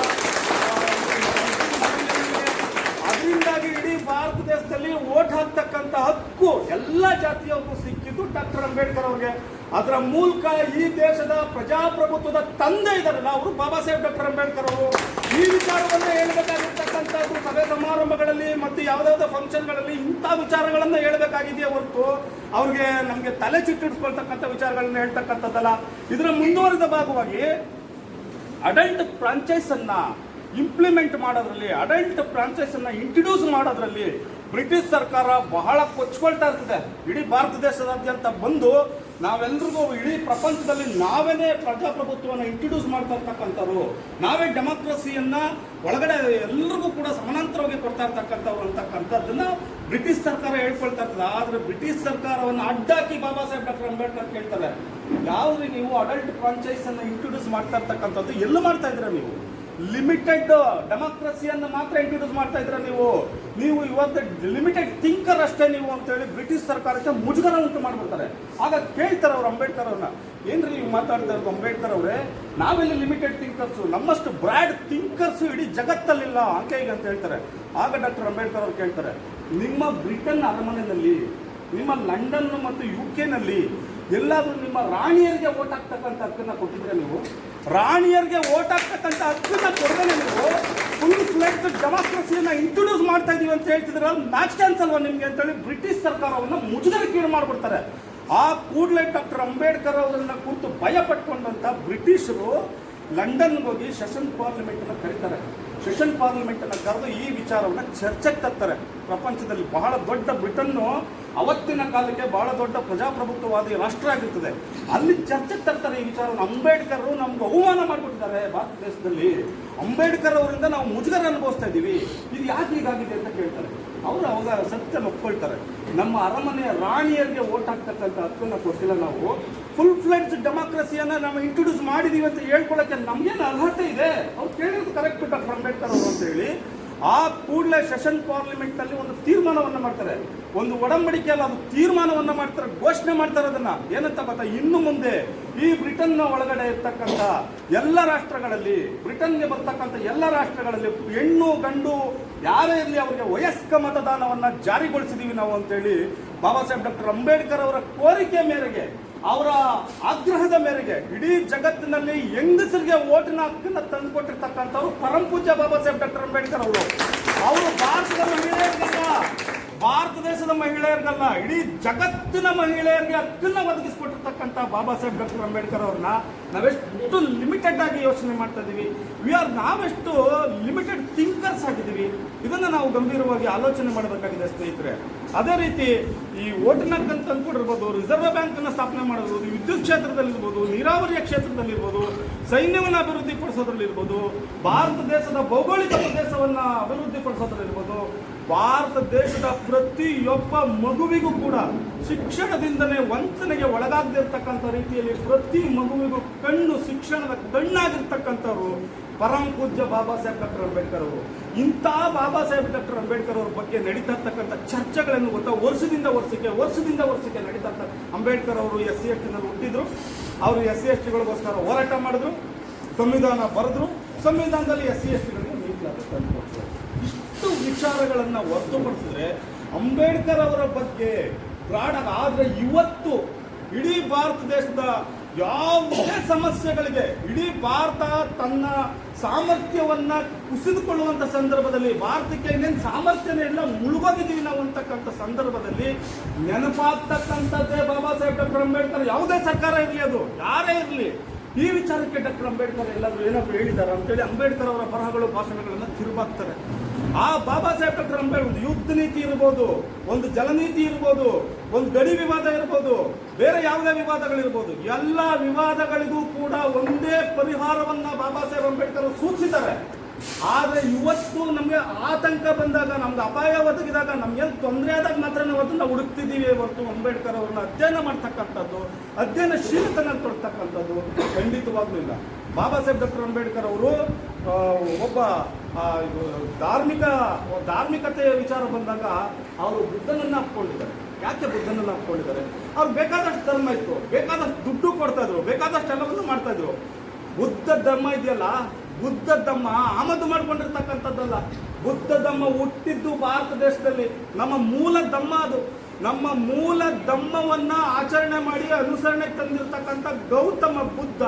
ಅದರಿಂದಾಗಿ ಇಡೀ ಭಾರತ ದೇಶದಲ್ಲಿ ವೋಟ್ ಹಾಕ್ತಕ್ಕಂಥ ಹಕ್ಕು ಎಲ್ಲ ಜಾತಿಯವರಿಗೂ ಸಿಕ್ಕಿದ್ದು ಡಾಕ್ಟರ್ ಅಂಬೇಡ್ಕರ್ ಅವರಿಗೆ. ಅದರ ಮೂಲಕ ಈ ದೇಶದ ಪ್ರಜಾಪ್ರಭುತ್ವದ ತಂದೆ ಇದಾರಲ್ಲ ಅವರು ಬಾಬಾ ಸಾಹೇಬ್ ಡಾಕ್ಟರ್ ಅಂಬೇಡ್ಕರ್ ಅವರು. ಈ ವಿಚಾರವನ್ನೇ ಹೇಳಬೇಕಾಗಿರ್ತಕ್ಕಂಥದ್ದು ಸಭೆ ಸಮಾರಂಭಗಳಲ್ಲಿ ಮತ್ತು ಯಾವುದಾವುದೋ ಫಂಕ್ಷನ್ಗಳಲ್ಲಿ ಇಂಥ ವಿಚಾರಗಳನ್ನ ಹೇಳಬೇಕಾಗಿದೆಯೇ ಹೊರತು ಅವ್ರಿಗೆ ನಮಗೆ ತಲೆ ಚಿಟ್ಟಿಡ್ಸ್ಕೊಳ್ತಕ್ಕಂಥ ವಿಚಾರಗಳನ್ನ ಹೇಳ್ತಕ್ಕಂಥದ್ದಲ್ಲ. ಇದರ ಮುಂದುವರಿದ ಭಾಗವಾಗಿ ಅಡಲ್ಟ್ ಫ್ರಾಂಚೈಸ್ ಅನ್ನ ಇಂಪ್ಲಿಮೆಂಟ್ ಮಾಡೋದ್ರಲ್ಲಿ, ಅಡಲ್ಟ್ ಫ್ರಾಂಚೈಸ್ ಅನ್ನ ಇಂಟ್ರೊಡ್ಯೂಸ್ ಮಾಡೋದ್ರಲ್ಲಿ ಬ್ರಿಟಿಷ್ ಸರ್ಕಾರ ಬಹಳ ಕೊಚ್ಕೊಳ್ತಾ ಇರ್ತದೆ. ಇಡೀ ಭಾರತ ದೇಶದಾದ್ಯಂತ ಬಂದು ನಾವೆಲ್ಲರಿಗೂ ಇಡೀ ಪ್ರಪಂಚದಲ್ಲಿ ನಾವೇನೇ ಪ್ರಜಾಪ್ರಭುತ್ವವನ್ನು ಇಂಟ್ರೊಡ್ಯೂಸ್ ಮಾಡ್ತಾ ಇರ್ತಕ್ಕಂಥವ್ರು, ನಾವೇ ಡೆಮೋಕ್ರಸಿಯನ್ನ ಒಳಗಡೆ ಎಲ್ಲರಿಗೂ ಕೂಡ ಸಮಾನಾಂತರವಾಗಿ ಕೊಡ್ತಾ ಇರ್ತಕ್ಕಂಥವ್ರು ಅಂತಕ್ಕಂಥದ್ದನ್ನ ಬ್ರಿಟಿಷ್ ಸರ್ಕಾರ ಹೇಳ್ಕೊಳ್ತಾ ಇರ್ತದೆ. ಆದ್ರೆ ಬ್ರಿಟಿಷ್ ಸರ್ಕಾರವನ್ನು ಅಡ್ಡಾಕಿ ಬಾಬಾ ಸಾಹೇಬ್ ಡಾಕ್ಟರ್ ಅಂಬೇಡ್ಕರ್ ಕೇಳ್ತಾರೆ, ಯಾವ್ದು ನೀವು ಅಡಲ್ಟ್ ಫ್ರಾಂಚೈಸ್ ಅನ್ನು ಇಂಟ್ರೊಡ್ಯೂಸ್ ಮಾಡ್ತಾ ಇರ್ತಕ್ಕಂಥದ್ದು ಎಲ್ಲೂ ಮಾಡ್ತಾ ಇದ್ದೀರಾ? ನೀವು ಲಿಮಿಟೆಡ್ ಡೆಮೋಕ್ರಸಿಯನ್ನು ಮಾತ್ರ ಇಂಟ್ರೊಡ್ಯೂಸ್ ಮಾಡ್ತಾ ಇದ್ರ ನೀವು ಇವತ್ತು ಲಿಮಿಟೆಡ್ ಥಿಂಕರ್ ಅಷ್ಟೇ ನೀವು ಅಂತೇಳಿ ಬ್ರಿಟಿಷ್ ಸರ್ಕಾರಕ್ಕೆ ಮುಜುಗರ ಉಂಟು ಮಾಡ್ಬಿಡ್ತಾರೆ. ಆಗ ಕೇಳ್ತಾರೆ ಅವ್ರು ಅಂಬೇಡ್ಕರ್ ಅವ್ರನ್ನ, ಏನ್ರಿ ನೀವು ಮಾತಾಡ್ತಾ ಇರೋದು ಅಂಬೇಡ್ಕರ್ ಅವರೇ, ನಾವೆಲ್ಲಿ ಲಿಮಿಟೆಡ್ ಥಿಂಕರ್ಸು, ನಮ್ಮಷ್ಟು ಬ್ರಾಡ್ ಥಿಂಕರ್ಸು ಇಡೀ ಜಗತ್ತಲ್ಲಿಲ್ಲ ಅಂಕೆ ಈಗ ಅಂತ ಹೇಳ್ತಾರೆ. ಆಗ ಡಾಕ್ಟರ್ ಅಂಬೇಡ್ಕರ್ ಅವ್ರು ಕೇಳ್ತಾರೆ, ನಿಮ್ಮ ಬ್ರಿಟನ್ ಅರಮನೆಯಲ್ಲಿ, ನಿಮ್ಮ ಲಂಡನ್ ಮತ್ತು UK ಎಲ್ಲಾದ್ರೂ ನಿಮ್ಮ ರಾಣಿಯರಿಗೆ ಓಟ್ ಹಾಕ್ತಕ್ಕಂಥ ಹಕ್ಕನ್ನ ಕೊಟ್ಟಿದ್ರೆ ನೀವು? ರಾಣಿಯರಿಗೆ ಓಟ್ ಹಾಕ್ತಕ್ಕಂಥ ಹಕ್ಕನ್ನ ಕೊಡದೆ ನೀವು ಫುಲ್ ಫ್ಲೆಡ್ಜ್ ಡೆಮೋಕ್ರಸಿಯನ್ನ ಇಂಟ್ರೊಡ್ಯೂಸ್ ಮಾಡ್ತಾ ಇದೀವಿ ಅಂತ ಹೇಳ್ತಿದ್ರೆ ಮ್ಯಾಚ್ ಚಾನ್ಸ್ ಅಲ್ವಾ ನಿಮ್ಗೆ ಅಂತೇಳಿ ಬ್ರಿಟಿಷ್ ಸರ್ಕಾರವನ್ನು ಮುಜುಗರಕ್ಕೀಡು ಮಾಡ್ಬಿಡ್ತಾರೆ. ಆ ಕೂಡಲೇ ಡಾಕ್ಟರ್ ಅಂಬೇಡ್ಕರ್ ಅವರನ್ನ ಕುರಿತು ಭಯ ಪಟ್ಕೊಂಡಂತ ಬ್ರಿಟಿಷರು ಲಂಡನ್ಗೆ ಹೋಗಿ ಸೆಷನ್ ಪಾರ್ಲಿಮೆಂಟ್ ಅನ್ನು ಕರೀತಾರೆ. ಸೆಷನ್ ಪಾರ್ಲಿಮೆಂಟ್ ಅನ್ನು ಕರೆದು ಈ ವಿಚಾರವನ್ನು ಚರ್ಚೆಗೆ ತರ್ತಾರೆ. ಪ್ರಪಂಚದಲ್ಲಿ ಬಹಳ ದೊಡ್ಡ ಬ್ರಿಟನ್ನು ಅವತ್ತಿನ ಕಾಲಕ್ಕೆ ಬಹಳ ದೊಡ್ಡ ಪ್ರಜಾಪ್ರಭುತ್ವವಾದಿ ರಾಷ್ಟ್ರ ಆಗಿರ್ತದೆ. ಅಲ್ಲಿ ಚರ್ಚೆಗೆ ತರ್ತಾರೆ ಈ ವಿಚಾರವನ್ನು. ಅಂಬೇಡ್ಕರ್ ನಮ್ಗೆ ಅವಮಾನ ಮಾಡಿಬಿಟ್ಟಿದ್ದಾರೆ ಭಾರತ ದೇಶದಲ್ಲಿ, ಅಂಬೇಡ್ಕರ್ ಅವರಿಂದ ನಾವು ಮುಜುಗರ ಅನುಭವಿಸ್ತಾ ಇದ್ದೀವಿ, ಇದು ಯಾಕೆ ಹೀಗಾಗಿದೆ ಅಂತ ಕೇಳ್ತಾರೆ. ಅವರು ಅವಾಗ ಸತ್ಯ ಒಪ್ಕೊಳ್ತಾರೆ, ನಮ್ಮ ಅರಮನೆಯ ರಾಣಿಯರಿಗೆ ಓಟ್ ಹಾಕ್ತಕ್ಕಂಥ ಹಕ್ಕನ್ನು ಕೊಟ್ಟಿಲ್ಲ, ನಾವು ಫುಲ್ ಫ್ಲೆಡ್ಜ್ ಡೆಮೋಕ್ರಸಿಯನ್ನ ನಾವು ಇಂಟ್ರೊಡ್ಯೂಸ್ ಮಾಡಿದೀವಿ ಅಂತ ಹೇಳ್ಕೊಳ್ಳೋಕೆ ನಮ್ಗೇನು ಅರ್ಹತೆ ಇದೆ? ಅವ್ರು ಕೇಳಿರೋದು ಕರೆಕ್ಟ್ ಡಾಕ್ಟರ್ ಅಂಬೇಡ್ಕರ್ ಅವರು ಅಂತ ಹೇಳಿ ಆ ಕೂಡಲೇ ಸೆಷನ್ ಪಾರ್ಲಿಮೆಂಟ್ ನಲ್ಲಿ ಒಂದು ತೀರ್ಮಾನವನ್ನು ಮಾಡ್ತಾರೆ. ಒಂದು ಒಡಂಬಡಿಕೆ ಅಲ್ಲ, ಅದು ತೀರ್ಮಾನವನ್ನ ಮಾಡ್ತಾರೆ, ಘೋಷಣೆ ಮಾಡ್ತಾರೆ. ಅದನ್ನ ಏನಂತ ಗೊತ್ತಾ, ಇನ್ನು ಮುಂದೆ ಈ ಬ್ರಿಟನ್ನ ಒಳಗಡೆ ಇರ್ತಕ್ಕಂಥ ಎಲ್ಲ ರಾಷ್ಟ್ರಗಳಲ್ಲಿ, ಬ್ರಿಟನ್ಗೆ ಬರ್ತಕ್ಕಂಥ ಎಲ್ಲ ರಾಷ್ಟ್ರಗಳಲ್ಲಿ ಹೆಣ್ಣು ಗಂಡು ಯಾರೇ ಇರಲಿ ಅವರಿಗೆ ವಯಸ್ಕ ಮತದಾನವನ್ನ ಜಾರಿಗೊಳಿಸಿದೀವಿ ನಾವು ಅಂತೇಳಿ ಬಾಬಾ ಸಾಹೇಬ್ ಡಾಕ್ಟರ್ ಅಂಬೇಡ್ಕರ್ ಅವರ ಕೋರಿಕೆ ಮೇರೆಗೆ, ಅವರ ಆಗ್ರಹದ ಮೇರೆಗೆ ಇಡೀ ಜಗತ್ತಿನಲ್ಲಿ ಹೆಂಗಸರಿಗೆ ಓಟಿನ ಹಕ್ಕನ್ನು ತಂದುಕೊಟ್ಟಿರ್ತಕ್ಕಂಥವ್ರು ಪರಂ ಪೂಜ್ಯ ಬಾಬಾ ಸಾಹೇಬ್ ಡಾಕ್ಟರ್ ಅಂಬೇಡ್ಕರ್ ಅವರು. ಭಾರತದ ಮಹಿಳೆಯರಿಗಲ್ಲ, ಭಾರತ ದೇಶದ ಮಹಿಳೆಯರಿಗಲ್ಲ, ಇಡೀ ಜಗತ್ತಿನ ಮಹಿಳೆಯರಿಗೆ ಹಕ್ಕನ್ನ ಒದಗಿಸಿಕೊಟ್ಟಿರ್ತಕ್ಕಂಥ ಬಾಬಾ ಸಾಹೇಬ್ ಡಾಕ್ಟರ್ ಅಂಬೇಡ್ಕರ್ ಅವ್ರನ್ನ ನಾವೆಷ್ಟು ಲಿಮಿಟೆಡ್ ಆಗಿ ಯೋಚನೆ ಮಾಡ್ತಾ ಇದೀವಿ, ನಾವೆಷ್ಟು ಲಿಮಿಟೆಡ್ ಥಿಂಕರ್ಸ್ ಆಗಿದ್ದೀವಿ, ಇದನ್ನ ನಾವು ಗಂಭೀರವಾಗಿ ಆಲೋಚನೆ ಮಾಡಬೇಕಾಗಿದೆ ಸ್ನೇಹಿತರೆ. ಅದೇ ರೀತಿ ಈ ಓಟಿನ ಹಕ್ಕನ್ನು ತಂದುಕೊಡಿರ್ಬೋದು, ರಿಸರ್ವ್ ಬ್ಯಾಂಕ್ ಅನ್ನು ಸ್ಥಾಪನೆ ಮಾಡಿರ್ಬೋದು, ವಿದ್ಯುತ್ ಕ್ಷೇತ್ರದಲ್ಲಿರ್ಬೋದು, ನೀರಾವರಿಯ ಕ್ಷೇತ್ರದಲ್ಲಿರ್ಬೋದು, ಸೈನ್ಯವನ್ನು ಅಭಿವೃದ್ಧಿ ಪಡಿಸೋದ್ರಲ್ಲಿರ್ಬೋದು, ಭಾರತ ದೇಶದ ಭೌಗೋಳಿಕ ಪ್ರದೇಶವನ್ನ ಅಭಿವೃದ್ಧಿ ಪಡಿಸೋದ್ರಲ್ಲಿರ್ಬೋದು, ಭಾರತ ದೇಶದ ಪ್ರತಿಯೊಬ್ಬ ಮಗುವಿಗೂ ಕೂಡ ಶಿಕ್ಷಣದಿಂದಲೇ ವಂಚನೆಗೆ ಒಳಗಾಗದಿರ್ತಕ್ಕಂಥ ರೀತಿಯಲ್ಲಿ ಪ್ರತಿ ಮಗುವಿಗೂ ಶಿಕ್ಷಣದ ಕಣ್ಣಾಗಿರ್ತಕ್ಕಂಥವ್ರು ಪರಂ ಪೂಜ್ಯ ಬಾಬಾ ಸಾಹೇಬ್ ಡಾಕ್ಟರ್ ಅಂಬೇಡ್ಕರ್ ಅವರು. ಇಂಥ ಬಾಬಾ ಸಾಹೇಬ್ ಡಾಕ್ಟರ್ ಅಂಬೇಡ್ಕರ್ ಅವ್ರ ಬಗ್ಗೆ ನಡೀತಾ ಇರ್ತಕ್ಕಂಥ ಚರ್ಚೆಗಳನ್ನು ಗೊತ್ತಾ, ವರ್ಷದಿಂದ ವರ್ಷಕ್ಕೆ ನಡೀತಾ ಇರ್ತಾರೆ. ಅಂಬೇಡ್ಕರ್ ಅವರು SC/ST ನಲ್ಲಿ ಹುಟ್ಟಿದ್ರು, ಅವರು SC/ST ಗಳಿಗೋಸ್ಕರ ಹೋರಾಟ ಮಾಡಿದ್ರು, ಸಂವಿಧಾನ ಬರೆದ್ರು, ಸಂವಿಧಾನದಲ್ಲಿ SC/ST ಗಳಿಗೆ ಮೀಸಲಾತಿ ತಂದುಕೊಟ್ರು. ಇಷ್ಟು ವಿಚಾರಗಳನ್ನು ಹೊರತುಪಡಿಸಿದ್ರೆ ಅಂಬೇಡ್ಕರ್ ಅವರ ಬಗ್ಗೆ ಆದ್ರೆ ಇವತ್ತು ಇಡೀ ಭಾರತ ದೇಶದ ಯಾವುದೇ ಸಮಸ್ಯೆಗಳಿಗೆ ಇಡೀ ಭಾರತ ತನ್ನ ಸಾಮರ್ಥ್ಯವನ್ನ ಕುಸಿದುಕೊಳ್ಳುವಂತ ಸಂದರ್ಭದಲ್ಲಿ, ಭಾರತಕ್ಕೆ ಇನ್ನೇನು ಸಾಮರ್ಥ್ಯನೇ ಇಲ್ಲ, ಮುಳುಗೋಗಿದ್ದೀವಿ ನಾವು ಅಂತಕ್ಕಂಥ ಸಂದರ್ಭದಲ್ಲಿ ನೆನಪಾಗ್ತಕ್ಕಂಥದ್ದೇ ಬಾಬಾ ಸಾಹೇಬ್ ಡಾಕ್ಟರ್ ಅಂಬೇಡ್ಕರ್. ಯಾವುದೇ ಸರ್ಕಾರ ಇರಲಿ, ಅದು ಯಾರೇ ಇರಲಿ, ಈ ವಿಚಾರಕ್ಕೆ ಡಾಕ್ಟರ್ ಅಂಬೇಡ್ಕರ್ ಎಲ್ಲಾದ್ರೂ ಏನಾದ್ರು ಹೇಳಿದ್ದಾರೆ ಅಂತೇಳಿ ಅಂಬೇಡ್ಕರ್ ಅವರ ಬರಹಗಳು ಭಾಷಣಗಳನ್ನು ತಿರುಬಾಕ್ತಾರೆ. ಆ ಬಾಬಾ ಸಾಹೇಬ್ ಡಾಕ್ಟರ್ ಅಂಬೇಡ್ಕರ್ ಒಂದು ಯುದ್ಧ ನೀತಿ ಇರ್ಬೋದು, ಒಂದು ಜಲನೀತಿ ಇರ್ಬೋದು, ಒಂದು ಗಡಿ ವಿವಾದ ಇರ್ಬೋದು, ಬೇರೆ ಯಾವುದೇ ವಿವಾದಗಳಿರ್ಬೋದು, ಎಲ್ಲ ವಿವಾದಗಳಿಗೂ ಕೂಡ ಒಂದೇ ಪರಿಹಾರವನ್ನ ಬಾಬಾ ಸಾಹೇಬ್ ಅಂಬೇಡ್ಕರ್ ಸೂಚಿಸಿದ್ದಾರೆ. ಆದ್ರೆ ಇವತ್ತು ನಮ್ಗೆ ಆತಂಕ ಬಂದಾಗ, ನಮ್ಗೆ ಅಪಾಯ ಒದಗಿದಾಗ, ನಮ್ಗೆ ತೊಂದರೆ ಆದಾಗ ಮಾತ್ರ ನಾವು ಅದನ್ನ ಹುಡುಕ್ತಿದ್ದೀವಿ ಹೊರತು ಅಂಬೇಡ್ಕರ್ ಅವ್ರನ್ನ ಅಧ್ಯಯನ ಮಾಡ್ತಕ್ಕಂಥದ್ದು, ಅಧ್ಯಯನಶೀಲತನ ತೊಡ್ತಕ್ಕಂಥದ್ದು ಖಂಡಿತವಾಗ್ಲೂ ಇಲ್ಲ. ಬಾಬಾ ಸಾಹೇಬ್ ಡಾಕ್ಟರ್ ಅಂಬೇಡ್ಕರ್ ಅವರು ಒಬ್ಬ ಧಾರ್ಮಿಕತೆಯ ವಿಚಾರ ಬಂದಾಗ ಅವರು ಬುದ್ಧನನ್ನ ಹಾಕೊಂಡಿದ್ದಾರೆ. ಯಾಕೆ ಬುದ್ಧನನ್ನ ಹಾಕೊಂಡಿದ್ದಾರೆ? ಅವ್ರು ಬೇಕಾದಷ್ಟು ಧರ್ಮ ಇತ್ತು, ಬೇಕಾದಷ್ಟು ದುಡ್ಡು ಕೊಡ್ತಾ ಇದ್ರು, ಬೇಕಾದಷ್ಟು ಎಲ್ಲವನ್ನು ಮಾಡ್ತಾ ಇದ್ರು. ಬುದ್ಧ ಧರ್ಮ ಇದೆಯಲ್ಲ, ಬುದ್ಧ ಧರ್ಮ ಆಮದು ಮಾಡ್ಕೊಂಡಿರ್ತಕ್ಕಂಥದ್ದಲ್ಲ. ಬುದ್ಧ ಧರ್ಮ ಹುಟ್ಟಿದ್ದು ಭಾರತ ದೇಶದಲ್ಲಿ. ನಮ್ಮ ಮೂಲ ಧರ್ಮ ಅದು. ನಮ್ಮ ಮೂಲ ಧರ್ಮವನ್ನ ಆಚರಣೆ ಮಾಡಿ ಅನುಸರಣೆ ತಂದಿರತಕ್ಕಂಥ ಗೌತಮ ಬುದ್ಧ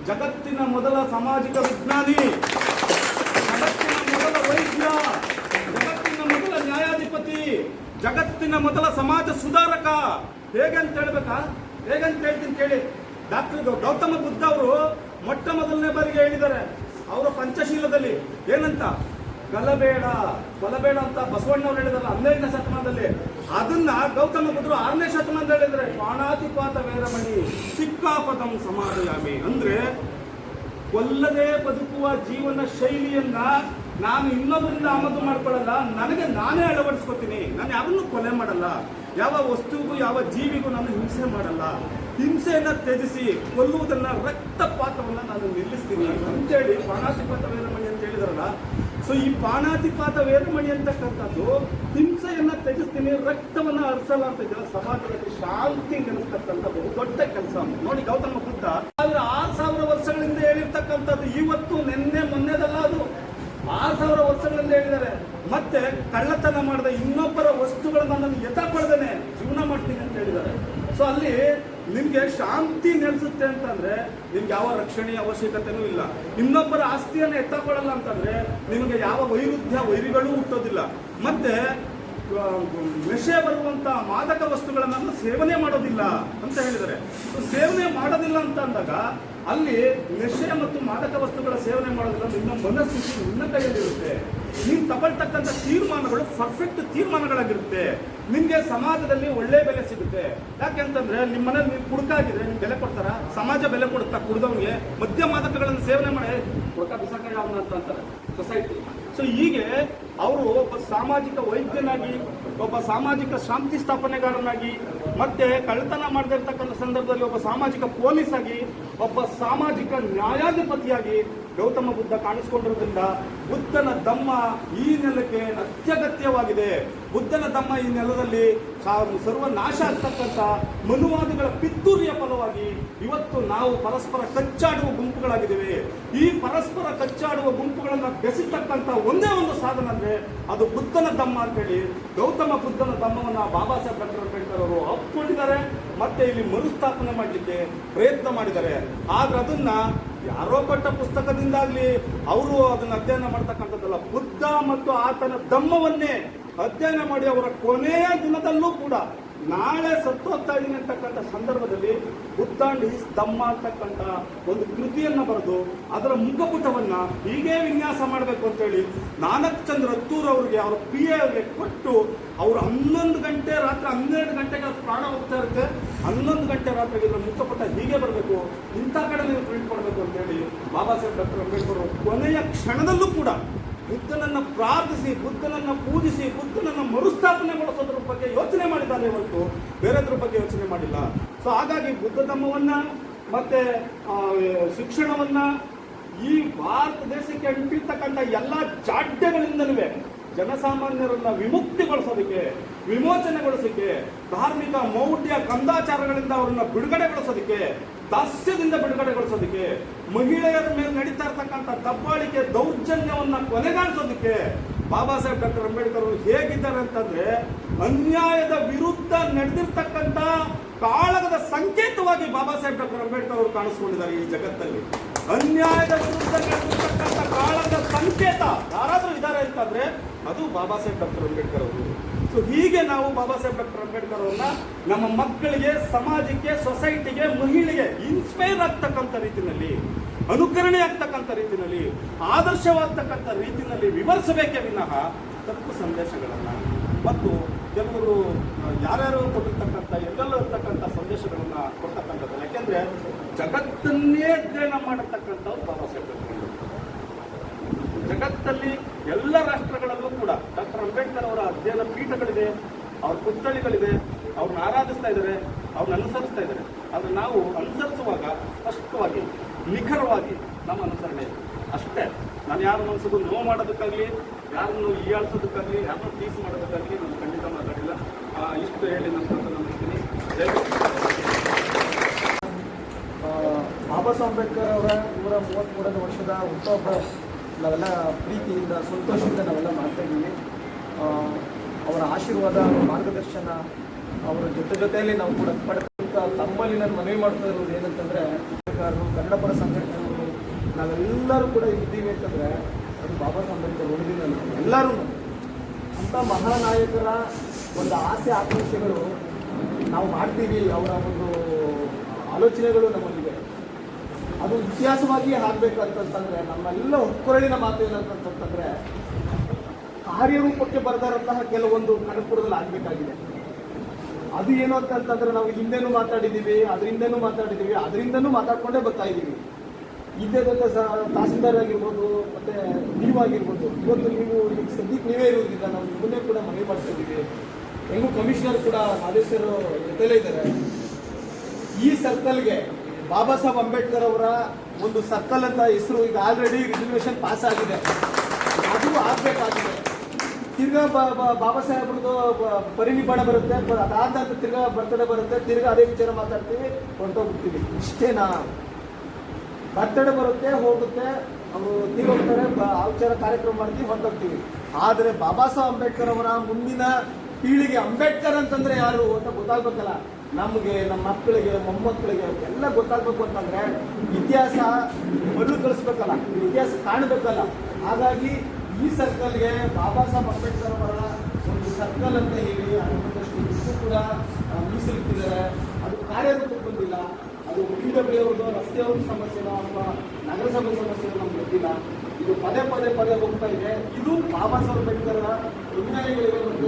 ಜಗತ್ತಿನ ಮೊದಲ ಸಾಮಾಜಿಕ ವಿಜ್ಞಾನಿ, ಜಗತ್ತಿನ ಮೊದಲ ವೈದ್ಯ, ಜಗತ್ತಿನ ಮೊದಲ ನ್ಯಾಯಾಧಿಪತಿ, ಜಗತ್ತಿನ ಮೊದಲ ಸಮಾಜ ಸುಧಾರಕ. ಹೇಗಂತ ಹೇಳ್ಬೇಕಾ? ಹೇಗಂತ ಹೇಳ್ತೀನಿ ಕೇಳಿ. ಡಾಕ್ಟರ್ ಗೌತಮ ಬುದ್ಧ ಅವರು ಮೊಟ್ಟ ಮೊದಲನೇ ಬಾರಿಗೆ ಹೇಳಿದ್ದಾರೆ ಅವರ ಪಂಚಶೀಲದಲ್ಲಿ ಏನಂತ? ಗಲಬೇಡ ಕೊಲಬೇಡ ಅಂತ ಬಸವಣ್ಣವ್ರು ಹೇಳಿದಾರಲ್ಲ 12ನೇ ಶತಮಾನದಲ್ಲಿ. ಅದನ್ನ ಗೌತಮ ಬುದ್ಧರು 6ನೇ ಶತಮಾನದಲ್ಲಿ ಹೇಳಿದ್ರೆ ಪಾಣಾತಿಪಾತ ವೇರಮಣಿ ಸಿಕ್ಕಾಪದಂ ಸಮಾಧಯಾಮಿ. ಅಂದ್ರೆ ಕೊಲ್ಲದೆ ಬದುಕುವ ಜೀವನ ಶೈಲಿಯನ್ನ ನಾನು ಇನ್ನೊಬ್ಬರಿಂದ ಆಮದು ಮಾಡ್ಕೊಳ್ಳಲ್ಲ, ನನಗೆ ನಾನೇ ಅಳವಡಿಸ್ಕೊತೀನಿ. ನಾನು ಯಾರನ್ನೂ ಕೊಲೆ ಮಾಡಲ್ಲ, ಯಾವ ವಸ್ತುವಿಗೂ ಯಾವ ಜೀವಿಗೂ ನಾನು ಹಿಂಸೆ ಮಾಡಲ್ಲ, ಹಿಂಸೆಯನ್ನ ತ್ಯಜಿಸಿ ಕೊಲ್ಲುವುದನ್ನ ರಕ್ತಪಾತವನ್ನ ನಾನು ನಿಲ್ಲಿಸ್ತೀನಿ ಅಂತೇಳಿ ಪಾಣಾತಿಪಾತ ವೇರಮಣಿ ಅಂತ ಹೇಳಿದಾರಲ್ಲ. ಸೊ ಈ ಪಾಣಾತಿಪಾತ ವೇರಮಣಿ ಅಂತಕ್ಕಂಥದ್ದು ಹಿಂಸೆಯನ್ನ ತ್ಯಜಿಸ್ತೀನಿ, ರಕ್ತವನ್ನ ಹರಿಸಲ್ಲ ಅಂತ ಇದ್ದಾರೆ. ಸಮಾಜದಲ್ಲಿ ಶಾಂತಿ ನೆಲೆಸ್ತಕ್ಕಂಥ ಬಹುದೊಡ್ಡ ಕೆಲಸ ನೋಡಿ. ಗೌತಮ ಬುದ್ಧ 6000 ವರ್ಷಗಳಿಂದ ಹೇಳಿರ್ತಕ್ಕಂಥದ್ದು ಇವತ್ತು ನಿನ್ನೆ ಮೊನ್ನೆದಲ್ಲ, ಅದು 6000 ವರ್ಷಗಳಿಂದ ಹೇಳಿದ್ದಾರೆ. ಮತ್ತೆ ಕಳ್ಳತನ ಮಾಡಿದ ಇನ್ನೊಬ್ಬರ ವಸ್ತುಗಳನ್ನ ನಾನು ಎತ್ತಕೊಳ್ಳದೇನೆ ಜೀವನ ಮಾಡ್ತೀನಿ ಅಂತ ಹೇಳಿದ್ದಾರೆ. ಸೊ ಅಲ್ಲಿ ನಿಮ್ಗೆ ಶಾಂತಿ ನೆಲೆಸುತ್ತೆ ಅಂತಂದ್ರೆ ನಿಮ್ಗೆ ಯಾವ ರಕ್ಷಣೆಯ ಅವಶ್ಯಕತೆನೂ ಇಲ್ಲ. ಇನ್ನೊಬ್ಬರ ಆಸ್ತಿಯನ್ನು ಎತ್ತಕೊಳ್ಳಲ್ಲ ಅಂತಂದ್ರೆ ನಿಮಗೆ ಯಾವ ವೈರಿಗಳೂ ಹುಟ್ಟೋದಿಲ್ಲ. ಮತ್ತೆ ನಶೆ ಬರುವಂತ ಮಾದಕ ವಸ್ತುಗಳನ್ನ ಸೇವನೆ ಮಾಡೋದಿಲ್ಲ ಅಂತ ಹೇಳಿದ್ದಾರೆ. ಸೇವನೆ ಮಾಡೋದಿಲ್ಲ ಅಂತ ಅಂದಾಗ ಅಲ್ಲಿ ನಶೆ ಮತ್ತು ಮಾದಕ ವಸ್ತುಗಳ ಸೇವನೆ ಮಾಡೋದಿಲ್ಲ. ನಿಮ್ಮ ಮನಸ್ಥಿತಿ ನಿನ್ನ ಕೈಯಲ್ಲಿರುತ್ತೆ. ನೀವು ತಗೊಳ್ತಕ್ಕಂಥ ತೀರ್ಮಾನಗಳು ಪರ್ಫೆಕ್ಟ್ ತೀರ್ಮಾನಗಳಾಗಿರುತ್ತೆ. ನಿಮ್ಗೆ ಸಮಾಜದಲ್ಲಿ ಒಳ್ಳೆ ಬೆಲೆ ಸಿಗುತ್ತೆ. ಯಾಕೆಂತಂದ್ರೆ ನಿಮ್ಮ ಮನೇಲಿ ನೀವು ಕುಡುಕಾಗಿದ್ರೆ ನಿಮ್ಗೆ ಬೆಲೆ ಕೊಡ್ತಾರ? ಸಮಾಜ ಬೆಲೆ ಕೊಡುತ್ತಾ? ಕುಡ್ದವ್ನಿಗೆ ಮದ್ಯ ಮಾದಕಗಳನ್ನು ಸೇವನೆ ಮಾಡಿ ಕುಡುಕ ಬಿಸಾಕ ಯಾವನ ಅಂತ ಅಂತಾರೆ ಸೊಸೈಟಿ. ಸೊ ಹೀಗೆ ಅವರು ಒಬ್ಬ ಸಾಮಾಜಿಕ ವೈದ್ಯನಾಗಿ, ಒಬ್ಬ ಸಾಮಾಜಿಕ ಶಾಂತಿ ಸ್ಥಾಪನೆಗಾರನಾಗಿ, ಮತ್ತೆ ಕಳ್ಳತನ ಮಾಡದಿರ್ತಕ್ಕಂಥ ಸಂದರ್ಭದಲ್ಲಿ ಒಬ್ಬ ಸಾಮಾಜಿಕ ಪೊಲೀಸ್ ಆಗಿ, ಒಬ್ಬ ಸಾಮಾಜಿಕ ನ್ಯಾಯಾಧಿಪತಿಯಾಗಿ ಗೌತಮ ಬುದ್ಧ ಕಾಣಿಸಿಕೊಂಡಿರೋದ್ರಿಂದ ಬುದ್ಧನ ಧಮ್ಮ ಈ ನೆಲಕ್ಕೆ ಅತ್ಯಗತ್ಯವಾಗಿದೆ. ಬುದ್ಧನ ಧಮ್ಮ ಈ ನೆಲದಲ್ಲಿ ಸರ್ವನಾಶ ಆಗ್ತಕ್ಕಂಥ ಮನುವಾದಿಗಳ ಪಿತ್ತೂರಿಯ ಫಲವಾಗಿ ಇವತ್ತು ನಾವು ಪರಸ್ಪರ ಕಚ್ಚಾಡುವ ಗುಂಪುಗಳಾಗಿದ್ದೇವೆ. ಈ ಪರಸ್ಪರ ಕಚ್ಚಾಡುವ ಗುಂಪುಗಳನ್ನು ಬೆಸೆತಕ್ಕಂಥ ಒಂದೇ ಒಂದು ಸಾಧನ ಅಂದ್ರೆ ಅದು ಬುದ್ಧನ ಧಮ್ಮ ಅಂತೇಳಿ ಗೌತಮ ಬುದ್ಧನ ಧಮ್ಮವನ್ನ ಬಾಬಾ ಸಾಹೇಬ್ ಡಾಕ್ಟರ್ ಅಂಬೇಡ್ಕರ್ ಅವರು ಒಪ್ಪಿಕೊಂಡಿದ್ದಾರೆ. ಮತ್ತೆ ಇಲ್ಲಿ ಮರುಸ್ಥಾಪನೆ ಮಾಡಲಿಕ್ಕೆ ಪ್ರಯತ್ನ ಮಾಡಿದ್ದಾರೆ. ಆದ್ರೆ ಅದನ್ನ ಯಾರೋ ಕೊಟ್ಟ ಪುಸ್ತಕದಿಂದಾಗ್ಲಿ ಅವರು ಅದನ್ನ ಅಧ್ಯಯನ ಮಾಡ್ತಕ್ಕಂಥದ್ದಲ್ಲ. ಬುದ್ಧ ಮತ್ತು ಆತನ ಧಮ್ಮವನ್ನೇ ಅಧ್ಯಯನ ಮಾಡಿ ಅವರ ಕೊನೆಯ ದಿನದಲ್ಲೂ ಕೂಡ ನಾಳೆ ಸತ್ತೋಗ್ತಾ ಇದೀನಿ ಅಂತಕ್ಕಂಥ ಸಂದರ್ಭದಲ್ಲಿ ಬುದ್ಧ ಅಂಡ್ ಹಿಸ್ ಧಮ್ಮ ಅಂತಕ್ಕಂಥ ಒಂದು ಕೃತಿಯನ್ನ ಬರೆದು ಅದರ ಮುಖಪುಟವನ್ನ ಹೀಗೆ ವಿನ್ಯಾಸ ಮಾಡಬೇಕು ಅಂತೇಳಿ ನಾನಕ್ ಚಂದ್ರ ಹತ್ತೂರ್ ಅವರಿಗೆ ಅವರ PA ಅವರಿಗೆ ಕೊಟ್ಟು ಅವರು 11 ಗಂಟೆ ರಾತ್ರಿ 12 ಗಂಟೆಗೆ ಪ್ರಾಣ ಹೋಗ್ತಾ ಇರುತ್ತೆ. 11 ಗಂಟೆ ರಾತ್ರಿಗೆ ಇದರ ಮುಖಪುಟ ಹೀಗೆ ಬರಬೇಕು, ಇಂಥ ಕಡೆ ನೀವು ಪ್ರಿಂಟ್ ಕೊಡಬೇಕು ಅಂತೇಳಿ ಬಾಬಾ ಸಾಹೇಬ್ ಡಾಕ್ಟರ್ ಅಂಬೇಡ್ಕರ್ ಕೊನೆಯ ಕ್ಷಣದಲ್ಲೂ ಕೂಡ ಬುದ್ಧನನ್ನ ಪ್ರಾರ್ಥಿಸಿ, ಬುದ್ಧನನ್ನ ಪೂಜಿಸಿ, ಬುದ್ಧನನ್ನ ಮರುಸ್ಥಾಪನೆಗೊಳಿಸೋದ್ರ ಬಗ್ಗೆ ಯೋಚನೆ ಮಾಡಿದ್ದಾರೆ ಹೊರತು ಬೇರೆದ್ರ ಬಗ್ಗೆ ಯೋಚನೆ ಮಾಡಿಲ್ಲ. ಸೊ ಹಾಗಾಗಿ ಬುದ್ಧ ಧಮ್ಮವನ್ನ ಮತ್ತೆ ಶಿಕ್ಷಣವನ್ನ ಈ ಭಾರತ ದೇಶಕ್ಕೆ ಅಂಟಿರ್ತಕ್ಕಂಥ ಎಲ್ಲ ಜಾಡ್ಯಗಳಿಂದಲೂ ಜನಸಾಮಾನ್ಯರನ್ನ ವಿಮುಕ್ತಿಗೊಳಿಸೋದಕ್ಕೆ, ವಿಮೋಚನೆಗೊಳಿಸೋದಕ್ಕೆ, ಧಾರ್ಮಿಕ ಮೌಢ್ಯ ಕಂದಾಚಾರಗಳಿಂದ ಅವರನ್ನ ಬಿಡುಗಡೆಗೊಳಿಸೋದಕ್ಕೆ, ದಾಸ್ಯದಿಂದ ಬಿಡುಗಡೆಗೊಳಿಸೋದಕ್ಕೆ, ಮಹಿಳೆಯರ ಮೇಲೆ ನಡೀತಾ ಇರ್ತಕ್ಕಂಥ ದಬ್ಬಾಳಿಕೆ ದೌರ್ಜನ್ಯವನ್ನ ಕೊನೆಗಾಣಿಸೋದಕ್ಕೆ ಬಾಬಾ ಸಾಹೇಬ್ ಡಾಕ್ಟರ್ ಅಂಬೇಡ್ಕರ್ ಅವರು ಹೇಗಿದ್ದಾರೆ ಅಂತಂದ್ರೆ ಅನ್ಯಾಯದ ವಿರುದ್ಧ ನಡೆದಿರ್ತಕ್ಕಂಥ ಕಾಳಗದ ಸಂಕೇತವಾಗಿ ಬಾಬಾ ಸಾಹೇಬ್ ಡಾಕ್ಟರ್ ಅಂಬೇಡ್ಕರ್ ಅವರು ಕಾಣಿಸ್ಕೊಂಡಿದ್ದಾರೆ ಈ ಜಗತ್ತಲ್ಲಿ. ಅನ್ಯಾಯದ ವಿರುದ್ಧ ನಡೆದಿರ್ತಕ್ಕಂಥ ಕಾಳಗದ ಸಂಕೇತ ಯಾರಾದ್ರೂ ಇದ್ದಾರೆ ಅಂತಂದ್ರೆ ಅದು ಬಾಬಾ ಸಾಹೇಬ್ ಡಾಕ್ಟರ್ ಅಂಬೇಡ್ಕರ್ ಅವರು. ಸೊ ಹೀಗೆ ನಾವು ಬಾಬಾ ಸಾಹೇಬ್ ಡಾಕ್ಟರ್ ಅಂಬೇಡ್ಕರ್ ಅವರನ್ನ ನಮ್ಮ ಮಕ್ಕಳಿಗೆ, ಸಮಾಜಕ್ಕೆ, ಸೊಸೈಟಿಗೆ, ಮಹಿಳೆಗೆ ಇನ್ಸ್ಪೈರ್ ಆಗ್ತಕ್ಕಂಥ ರೀತಿಯಲ್ಲಿ ಅನುಕರಣೆ ಆಗ್ತಕ್ಕಂಥ ರೀತಿಯಲ್ಲಿ, ಆದರ್ಶವಾಗ್ತಕ್ಕಂಥ ರೀತಿಯಲ್ಲಿ ವಿವರಿಸಬೇಕೇ ವಿನಃ ತಪ್ಪು ಸಂದೇಶಗಳನ್ನು ಮತ್ತು ಕೆಲವರು ಯಾರ್ಯಾರು ಕೊಟ್ಟಿರ್ತಕ್ಕಂಥ ಎಲ್ಲೆಲ್ಲ ಇರ್ತಕ್ಕಂಥ ಸಂದೇಶಗಳನ್ನು ಕೊಡ್ತಕ್ಕಂಥದ್ದು. ಯಾಕೆಂದರೆ ಜಗತ್ತನ್ನೇ ಅಧ್ಯಯನ ಮಾಡತಕ್ಕಂಥವ್ರು ಬಾಬಾ ಸಾಹೇಬ್ ಅಂಬೇಡ್ಕರ್. ಜಗತ್ತಲ್ಲಿ ಎಲ್ಲ ರಾಷ್ಟ್ರಗಳಲ್ಲೂ ಕೂಡ ಡಾಕ್ಟರ್ ಅಂಬೇಡ್ಕರ್ ಅವರ ಅಧ್ಯಯನ ಪೀಠಗಳಿದೆ, ಅವ್ರ ಪುತ್ಥಳಿಗಳಿದೆ, ಅವ್ರನ್ನ ಆರಾಧಿಸ್ತಾ ಇದ್ದಾರೆ, ಅವ್ರನ್ನ ಅನುಸರಿಸ್ತಾ ಇದ್ದಾರೆ. ಆದರೆ ನಾವು ಅನುಸರಿಸುವಾಗ ಸ್ಪಷ್ಟವಾಗಿ ನಿಖರವಾಗಿ ನಮ್ಮ ಅನುಸರಣೆ ಅಷ್ಟೇ. ನಾನು ಯಾರ ಮನಸ್ಸಿಗೂ ನೋವು ಮಾಡೋದಕ್ಕಾಗಲಿ, ಯಾರನ್ನು ಹೀಯಾಳಿಸೋದಕ್ಕಾಗಲಿ, ಯಾರನ್ನು ಟೀಸ್ ಮಾಡೋದಕ್ಕಾಗಲಿ ನಾನು ಖಂಡಿತ ಮಾತಾಡಿಲ್ಲ. ಇಷ್ಟು ಹೇಳಿ ನನ್ನ ನಂಬಿದ್ದೀನಿ. ಬಾಬಾ ಸಾಹೇಬ್ ಅಂಬೇಡ್ಕರ್ ಅವರ 133ನೇ ವರ್ಷದ ಹುಟ್ಟುಹಬ್ಬ ನಾವೆಲ್ಲ ಪ್ರೀತಿಯಿಂದ ಸಂತೋಷದಿಂದ ನಾವೆಲ್ಲ ಮಾಡ್ತಾ ಇದ್ದೀವಿ. ಅವರ ಆಶೀರ್ವಾದ, ಅವರ ಮಾರ್ಗದರ್ಶನ, ಅವರ ಜೊತೆಯಲ್ಲಿ ನಾವು ಕೂಡ ಪಡೆದಂಥ ತಮ್ಮಲ್ಲಿ ನಾನು ಮನವಿ ಮಾಡ್ತಾ ಇರೋದು ಏನಂತಂದರೆ, ಕನ್ನಡ ಪರ ಸಂಘಟನೆಗಳು ನಾವೆಲ್ಲರೂ ಕೂಡ ಇದ್ದೀವಿ ಅಂತಂದರೆ ಅದು ಬಾಬಾ ಸಾಹೇಬ್ ಅಂಬೇಡ್ಕರ್ ಉಳಿದಿಲ್ಲ. ಎಲ್ಲರೂ ಅಂಥ ಮಹಾನಾಯಕರ ಒಂದು ಆಸೆ ಆಕಾಂಕ್ಷೆಗಳು ನಾವು ಮಾಡ್ತೀವಿ, ಅವರ ಒಂದು ಆಲೋಚನೆಗಳು ನಮ್ಮಲ್ಲಿದೆ. ಅದು ಇತಿಹಾಸವಾಗಿ ಆಗಬೇಕಂತಂತಂದರೆ ನಮ್ಮೆಲ್ಲ ಒಕ್ಕೊರಳಿನ ಮಾತು ಏನಂತಂತಂದರೆ, ಕಾರ್ಯರೂಪಕ್ಕೆ ಬರದಾರಂತಹ ಕೆಲವೊಂದು ಕನಕಪುರದಲ್ಲಿ ಆಗಬೇಕಾಗಿದೆ. ಅದು ಏನು ಅಂತಂತಂದರೆ, ನಾವು ಹಿಂದೆನೂ ಮಾತಾಡಿದ್ದೀವಿ, ಅದರಿಂದನೂ ಮಾತಾಡ್ಕೊಂಡೇ ಬರ್ತಾ ಇದ್ದೀವಿ. ಇದ್ದೇದಂತ ತಹಸೀಲ್ದಾರ್ ಆಗಿರ್ಬೋದು, ಮತ್ತು ನೀವಾಗಿರ್ಬೋದು, ಇವತ್ತು ನೀವು ಈಗ ಸದ್ಯಕ್ಕೆ ನೀವೇ ಇರೋದ್ರಿಂದ ನಾವು ನಿಮ್ಮನ್ನೇ ಕೂಡ ಮನವಿ ಮಾಡ್ತಾ ಇದ್ದೀವಿ. ಹೆಂಗೂ ಕಮಿಷನರ್ ಕೂಡ ಮಾದೇಶರು ಜೊತೆಲೇ ಇದ್ದಾರೆ. ಈ ಸರ್ಕಲ್ಗೆ ಬಾಬಾ ಸಾಹೇಬ್ ಅಂಬೇಡ್ಕರ್ ಅವರ ಒಂದು ಸರ್ಕಲ್ ಅಂತ ಹೆಸರು ಈಗ ಆಲ್ರೆಡಿ ರಿಸರ್ವೇಷನ್ ಪಾಸ್ ಆಗಿದೆ, ಅದು ಆಗಬೇಕಾಗಿದೆ. ತಿರ್ಗಾ ಬಾಬಾ ಸಾಹೇಬ್ರದ್ದು ಪರಿನಿಬ್ಬಾಣ ಬರುತ್ತೆ, ಅದಾದ ನಂತರ ತಿರ್ಗಾ ಬರ್ತಡೇ ಬರುತ್ತೆ, ತಿರ್ಗಾ ಅದೇ ವಿಚಾರ ಮಾತಾಡ್ತೀವಿ, ಹೊರಟೋಗ್ಬಿಡ್ತೀವಿ. ಇಷ್ಟೇನಾ? ಬರ್ತಡೇ ಬರುತ್ತೆ, ಹೋಗುತ್ತೆ, ಅವರು ತೀರೋಗ್ತಾರೆ, ಆ ವಿಚಾರ ಕಾರ್ಯಕ್ರಮ ಮಾಡ್ತೀವಿ, ಹೊರಟೋಗ್ತೀವಿ. ಆದರೆ ಬಾಬಾ ಸಾಹೇಬ್ ಅಂಬೇಡ್ಕರ್ ಅವರ ಮುಂದಿನ ಪೀಳಿಗೆ ಅಂಬೇಡ್ಕರ್ ಅಂತಂದರೆ ಯಾರು ಅಂತ ಗೊತ್ತಾಗ್ಬೇಕಲ್ಲ ನಮಗೆ, ನಮ್ಮ ಮಕ್ಕಳಿಗೆ, ಮೊಮ್ಮಕ್ಕಳಿಗೆ ಎಲ್ಲ ಗೊತ್ತಾಗಬೇಕು ಅಂತಂದರೆ ಇತಿಹಾಸ ಮರಳು ಕಳಿಸ್ಬೇಕಲ್ಲ, ಇತಿಹಾಸ ಕಾಣಬೇಕಲ್ಲ. ಹಾಗಾಗಿ ಈ ಸರ್ಕಲ್ಗೆ ಬಾಬಾ ಸಾಹೇಬ್ ಅಂಬೇಡ್ಕರ್ ಅವರ ಒಂದು ಸರ್ಕಲ್ ಅಂತ ಹೇಳಿ ಅದೊಂದಷ್ಟು ಕೂಡ ಮೀಸಲಿಟ್ಟಿದ್ದಾರೆ. ಅದು ಕಾರ್ಯರೂಪಕ್ಕೆ ಬಂದಿಲ್ಲ. ಅದು PW ಅವ್ರದ್ದು ರಸ್ತೆಯವ್ರ ಸಮಸ್ಯೆನೋ ಅಥವಾ ನಗರಸಭೆ ಸಮಸ್ಯೆನೋ ನಮ್ಗೆ ಗೊತ್ತಿಲ್ಲ. ಇದು ಪದೇ ಹೋಗ್ತಾ ಇದೆ. ಇದು ಬಾಬಾ ಸಾಹೇಬ್ ಅಂಬೇಡ್ಕರ್ ವಿಜ್ಞಾನಿಗಳಿಗೆ ಮತ್ತು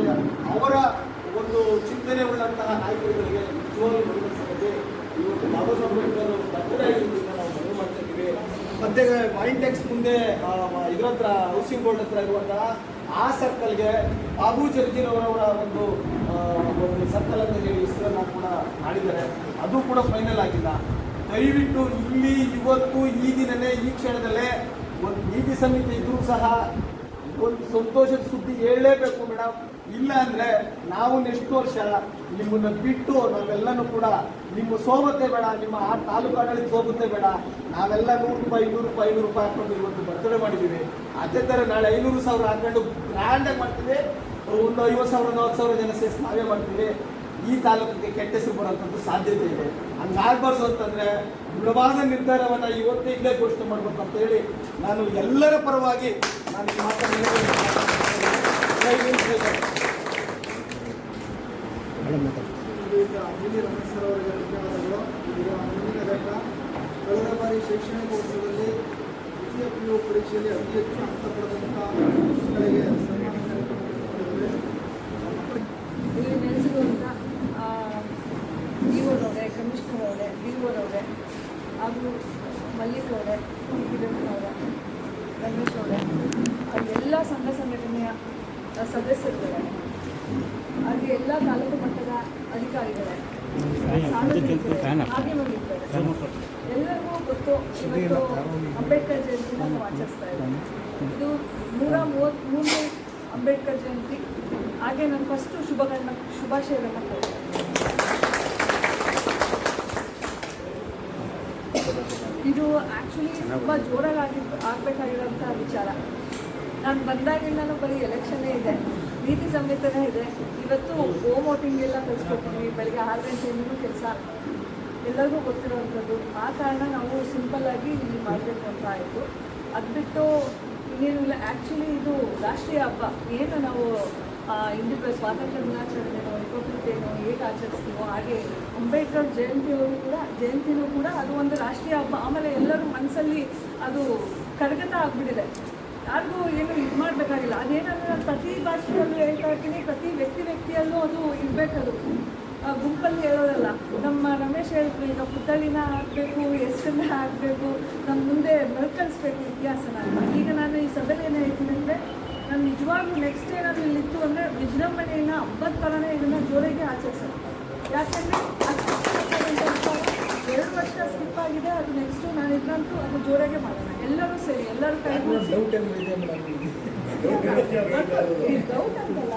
ಅವರ ಒಂದು ಚಿಂತನೆ ಉಳ್ಳಂತಹ ನಾಯಕರುಗಳಿಗೆ ನಿಜವಾಗ್ಲೂ ಗಮನಿಸಬೇಕು. ಇವತ್ತು ಬಾಬಾ ಸಾಹೇಬ್ ಅಂಬೇಡ್ಕರ್ ಬರ್ತಡೇ ಆಗಿರೋದ್ರಿಂದ ನಾವು ಮನವಿ ಮಾಡ್ತಾ ಇದ್ದೀವಿ. ಮತ್ತೆ ವಾಯಿಂಟೆಕ್ಸ್ ಮುಂದೆ ಇದ್ರ ಹತ್ರ ಹೌಸಿಂಗ್ ಬೋರ್ಡ್ ಹತ್ರ ಇರುವಂತಹ ಆ ಸರ್ಕಲ್ಗೆ ಬಾಬು ಜಗಜೀರವರವರ ಒಂದು ಸರ್ಕಲ್ ಅಂತ ಹೇಳಿ ಹೆಸರನ್ನು ಕೂಡ ಮಾಡಿದ್ದಾರೆ. ಅದು ಕೂಡ ಫೈನಲ್ ಆಗಿಲ್ಲ. ದಯವಿಟ್ಟು ಇಲ್ಲಿ ಇವತ್ತು ಈ ದಿನನೇ ಈ ಕ್ಷಣದಲ್ಲೇ ಒಂದು ನೀತಿ ಸಮಿತಿ ಇದ್ರೂ ಸಹ ಒಂದು ಸಂತೋಷದ ಸುದ್ದಿ ಹೇಳಲೇಬೇಕು ಮೇಡಮ್. ಇಲ್ಲ ಅಂದರೆ ನಾವು ನೆಕ್ಸ್ಟ್ ವರ್ಷ ನಿಮ್ಮನ್ನು ಬಿಟ್ಟು ನಾವೆಲ್ಲನೂ ಕೂಡ ನಿಮ್ಮ ಸೋಬತ್ತೆ ಬೇಡ, ನಿಮ್ಮ ಆ ತಾಲೂಕು ಆಡಳಿತ ಸೋಬತ್ತೆ ಬೇಡ. ನಾವೆಲ್ಲ 100 ರೂಪಾಯಿ 200 ರೂಪಾಯಿ ಹಾಕೊಂಡು ಇವತ್ತು ಬರ್ತಡೇ ಮಾಡಿದ್ದೀವಿ. ಅದೇ ಥರ ನಾಳೆ 500,000 ಹಾಕೊಂಡು ಗ್ರ್ಯಾಂಡಾಗಿ ಮಾಡ್ತೀವಿ. ಒಂದು 50,000 40,000 ಜನ ಸೇರಿಸಿ ನಾವೇ ಮಾಡ್ತೀವಿ. ಈ ತಾಲೂಕಿಗೆ ಕೆಟ್ಟ ಹೆಸರು ಬರೋಂಥದ್ದು ಸಾಧ್ಯತೆ ಇದೆ. ಹಂಗಾಗಬಾರ್ದು ಅಂತಂದರೆ ದೃಢವಾದ ನಿರ್ಧಾರವನ್ನು ಇವತ್ತೇ ಇಲ್ಲೇ ಘೋಷಣೆ ಮಾಡಬೇಕು ಅಂತ ಹೇಳಿ ನಾನು ಎಲ್ಲರ ಪರವಾಗಿ ನಾನು ಈ ಮಾತನ್ನು ಅಂಬಿಲಿ ರಮೇಶ್ ಸರ್ ಅವರಿಗೆ ಧನ್ಯವಾದಗಳು. ಈಗ ಮುಂದಿನ ಘಟ್ಟ, ಕಳೆದ ಬಾರಿ ಶೈಕ್ಷಣಿಕ ವರ್ಷದಲ್ಲಿ ದ್ವಿತೀಯ PU ಪರೀಕ್ಷೆಯಲ್ಲಿ ಅತಿ ಹೆಚ್ಚು ಅಂಕ ಪಡೆದಂಥ ಮಕ್ಕಳಿಗೆ ಸನ್ಮಾನ ಕಾರ್ಯಕ್ರಮ ಮಾಡಿದ್ದೇವೆ. ಇಲ್ಲಿ ನೆಲೆಸಿರುವಂಥ DO ಕಮಿಷನರ್ ಅವರೇ, DO ಅವರೇ ಹಾಗೂ ಮಲ್ಲಿಕ್ ಅವರೇ, ಕಿರಣ್ ಅವರೇ, ರಮೇಶ್ ಅವರೇ, ಎಲ್ಲ ಸಂಘ ಸಂಘಟನೆಯ ಸದಸ್ಯರುಗಳೇ, ಹಾಗೆ ಎಲ್ಲ ತಾಲೂಕು ಮಟ್ಟದ ಅಧಿಕಾರಿಗಳೇ, ಆಗಮಿಸಿದ್ದಾರೆ. ಎಲ್ಲರಿಗೂ ಗೊತ್ತು, ಇವತ್ತು ಅಂಬೇಡ್ಕರ್ ಜಯಂತಿ ನಾವು ಆಚರಿಸ್ತಾ ಇದ್ದೀವಿ. ಇದು 133ನೇ ಅಂಬೇಡ್ಕರ್ ಜಯಂತಿ. ಹಾಗೆ ನಾನು ಫಸ್ಟು ಶುಭಾಶಯಗಳನ್ನು ಕೊಡ್ತೇನೆ. ಇದು ಆ್ಯಕ್ಚುಲಿ ತುಂಬ ಜೋರಾಗಿ ಆಗಬೇಕಾಗಿರೋಂಥ ವಿಚಾರ. ನಾನು ಬಂದಾಗಿಂದನೂ ಬರೀ ಎಲೆಕ್ಷನ್ನೇ ಇದೆ, ನೀತಿ ಸಂಹಿತೆನೇ ಇದೆ. ಇವತ್ತು ಹೋಮ್ ವೋಟಿಂಗ್ ಎಲ್ಲ ಕಳಿಸ್ಕೊಡ್ತೀವಿ. ಬೆಳಗ್ಗೆ 6 ಗಂಟೆಯಿಂದಲೂ ಕೆಲಸ ಎಲ್ಲರಿಗೂ ಗೊತ್ತಿರುವಂಥದ್ದು. ಆ ಕಾರಣ ನಾವು ಸಿಂಪಲ್ಲಾಗಿ ಇಲ್ಲಿ ಮಾಡಬೇಕು ಅಂತ ಆಯಿತು. ಅದು ಬಿಟ್ಟು ಇನ್ನೇನಿಲ್ಲ. ಆ್ಯಕ್ಚುಲಿ ಇದು ರಾಷ್ಟ್ರೀಯ ಹಬ್ಬ. ಏನು ನಾವು ಸ್ವಾತಂತ್ರ್ಯ ದಿನಾಚರಣೆನೋ ರಿಪಬ್ಲಿಕ್ ಡೇನೋ ಹೇಗೆ ಆಚರಿಸ್ತೀವೋ ಹಾಗೆ ಅಂಬೇಡ್ಕರ್ ಜಯಂತಿನೂ ಕೂಡ ಅದು ಒಂದು ರಾಷ್ಟ್ರೀಯ ಹಬ್ಬ. ಆಮೇಲೆ ಎಲ್ಲರೂ ಮನಸ್ಸಲ್ಲಿ ಅದು ಕರಗತ ಆಗಿಬಿಟ್ಟಿದೆ. ಯಾರಿಗೂ ಏನು ಇದು ಮಾಡಬೇಕಾಗಿಲ್ಲ. ಅದೇನಂದರೆ ನಾನು ಪ್ರತಿ ಭಾಷೆಯಲ್ಲೂ ಹೇಳ್ತಾ ಇರ್ತೀನಿ, ಪ್ರತಿ ವ್ಯಕ್ತಿಯಲ್ಲೂ ಅದು ಇರಬೇಕದು. ಗುಂಪಲ್ಲಿ ಹೇಳೋದಲ್ಲ. ನಮ್ಮ ರಮೇಶ್ ಹೇಳಿದ್ರು, ಈಗ ಪುತ್ಥಳಿನ ಹಾಕಬೇಕು, ಹೆಸರನ್ನ ಹಾಕಬೇಕು, ನಮ್ಮ ಮುಂದೆ ಮರುಕಳಿಸ್ಬೇಕು ಇತಿಹಾಸನ ಅಂತ. ಈಗ ನಾನು ಈ ಸಭೆಯಲ್ಲಿ ಏನು ಹೇಳ್ತೀನಿ ಅಂದರೆ, ನಾನು ನಿಜವಾಗ್ಲೂ ನೆಕ್ಸ್ಟ್ ಏನಾದರೂ ಇಲ್ಲಿತ್ತು ಅಂದರೆ ವಿಜೃಂಭಣೆಯನ್ನು ಹಬ್ಬದ ಥರನೇ ಇದನ್ನು ಜೋರಾಗಿ ಆಚರಿಸೋದು. ಯಾಕೆಂದರೆ 2 ವರ್ಷ ಸ್ಕಿಪ್ ಆಗಿದೆ. ಅದು ನೆಕ್ಸ್ಟು ನಾನು ಇದ್ದಂತೂ ಅದು ಜೋರಾಗೆ ಮಾಡೋಣ, ಎಲ್ಲರೂ ಸೇರಿ, ಎಲ್ಲರೂ ಕೈ ಡೌಟ್ ಅಂತಲ್ಲ,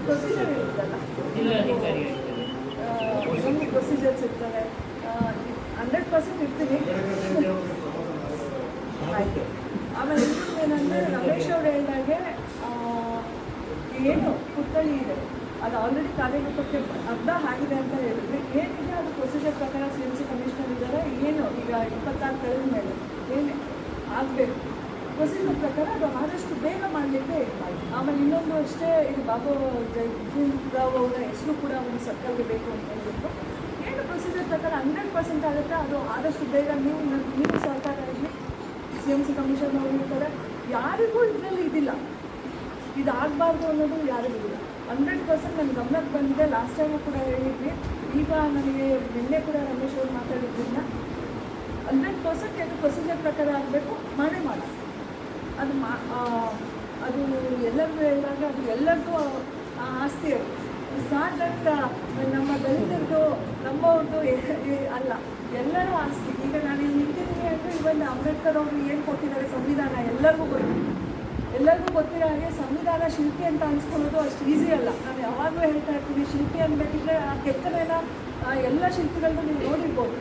ಪ್ರೊಸೀಜರ್ ಇರುತ್ತಲ್ಲ, ನಮಗೆ ಪ್ರೊಸೀಜರ್ಸ್ ಇರ್ತವೆ. 100% ಇರ್ತೀನಿ. ಆಯಿತು. ಆಮೇಲೆ ಇನ್ನೊಂದು ಏನಂದರೆ, ರಮೇಶ್ ಅವರು ಹೇಳಿದಾಗೆ ಏನು ಪುತ್ಥಳಿ ಇದೆ ಅದು ಆಲ್ರೆಡಿ ಕಾರ್ಯರೂಪಕ್ಕೆ ಅರ್ಧ ಆಗಿದೆ ಅಂತ ಹೇಳಿದ್ರೆ, ಏನಿದೆ ಅದು ಪ್ರೊಸೀಜರ್ ಪ್ರಕಾರ CMC ಕಮಿಷನರ್ ಇದ್ದಾರೆ. ಏನು ಈಗ 26 ಕಳೆದ ಮೇಲೆ ಏನೇ ಆಗಬೇಕು ಪ್ರೊಸೀಜರ್ ಪ್ರಕಾರ ಅದು ಆದಷ್ಟು ಬೇಗ ಮಾಡಲಿಕ್ಕೆ ಮಾಡಿ. ಆಮೇಲೆ ಇನ್ನೊಂದು ಅಷ್ಟೇ, ಇದು ಬಾಬು ಜಯರಾವ್ ಅವರ ಹೆಸರು ಕೂಡ ಒಂದು ಸರ್ಕಲ್ಗೆ ಬೇಕು ಅಂತ ಹೇಳ್ಬಿಟ್ಟು ಏನು ಪ್ರೊಸೀಜರ್ ಪ್ರಕಾರ 100% ಆಗುತ್ತೆ. ಅದು ಆದಷ್ಟು ಬೇಗ ನೀವು ಸರ್ಕಾರ ಆಗಲಿ, CMC ಕಮಿಷನ್ ಅವರು ಇರ್ತಾರೆ, ಯಾರಿಗೂ ಇದರಲ್ಲಿ ಇದಿಲ್ಲ, ಇದಾಗಬಾರ್ದು ಅನ್ನೋದು ಯಾರಿಗೂ ಇಲ್ಲ. 100% ನನ್ನ ಗಮನಕ್ಕೆ ಬಂದಿದೆ. ಲಾಸ್ಟ್ ಟೈಮು ಕೂಡ ಹೇಳಿದ್ವಿ. ಈಗ ನನಗೆ ನಿನ್ನೆ ಕೂಡ ರಮೇಶ್ ಅವರು ಮಾತಾಡಿದ್ರಿಂದ 100% ಅದು ಪ್ರೊಸೀಜರ್ ಪ್ರಕಾರ ಆಗಬೇಕು, ಮಾಡೇ ಮಾಡ. ಅದು ಅದು ಎಲ್ಲರಿಗೂ ಹೇಳಿದಾಗ ಅದು ಎಲ್ಲರಿಗೂ ಆಸ್ತಿ. ಅದು ನಾಟ್ ದಟ್ ನಮ್ಮ ದಲಿತರದು ನಮ್ಮವ್ರದ್ದು ಅಲ್ಲ, ಎಲ್ಲರ ಆಸ್ತಿ. ಈಗ ನಾನು ಇಲ್ಲಿ ನಿಂತಿದ್ದೀನಿ ಅಂದರೆ ಇವನ್ ಅಂಬೇಡ್ಕರ್ ಅವರು ಏನು ಕೊಟ್ಟಿದ್ದಾರೆ ಸಂವಿಧಾನ ಎಲ್ಲರಿಗೂ ಗೊತ್ತಿರೋ ಹಾಗೆ ಸಂವಿಧಾನ ಶಿಲ್ಪಿ ಅಂತ ಅನ್ಸ್ಕೊಳ್ಳೋದು ಅಷ್ಟು ಈಸಿ ಅಲ್ಲ. ನಾನು ಯಾವಾಗಲೂ ಹೇಳ್ತಾ ಇರ್ತೀನಿ, ಶಿಲ್ಪಿ ಅನ್ಬೇಕಿದ್ರೆ ಆ ಕೆತ್ತನೆನ ಎಲ್ಲ ಶಿಲ್ಪಿಗಳನ್ನೂ ನೀವು ನೋಡಿರ್ಬೋದು.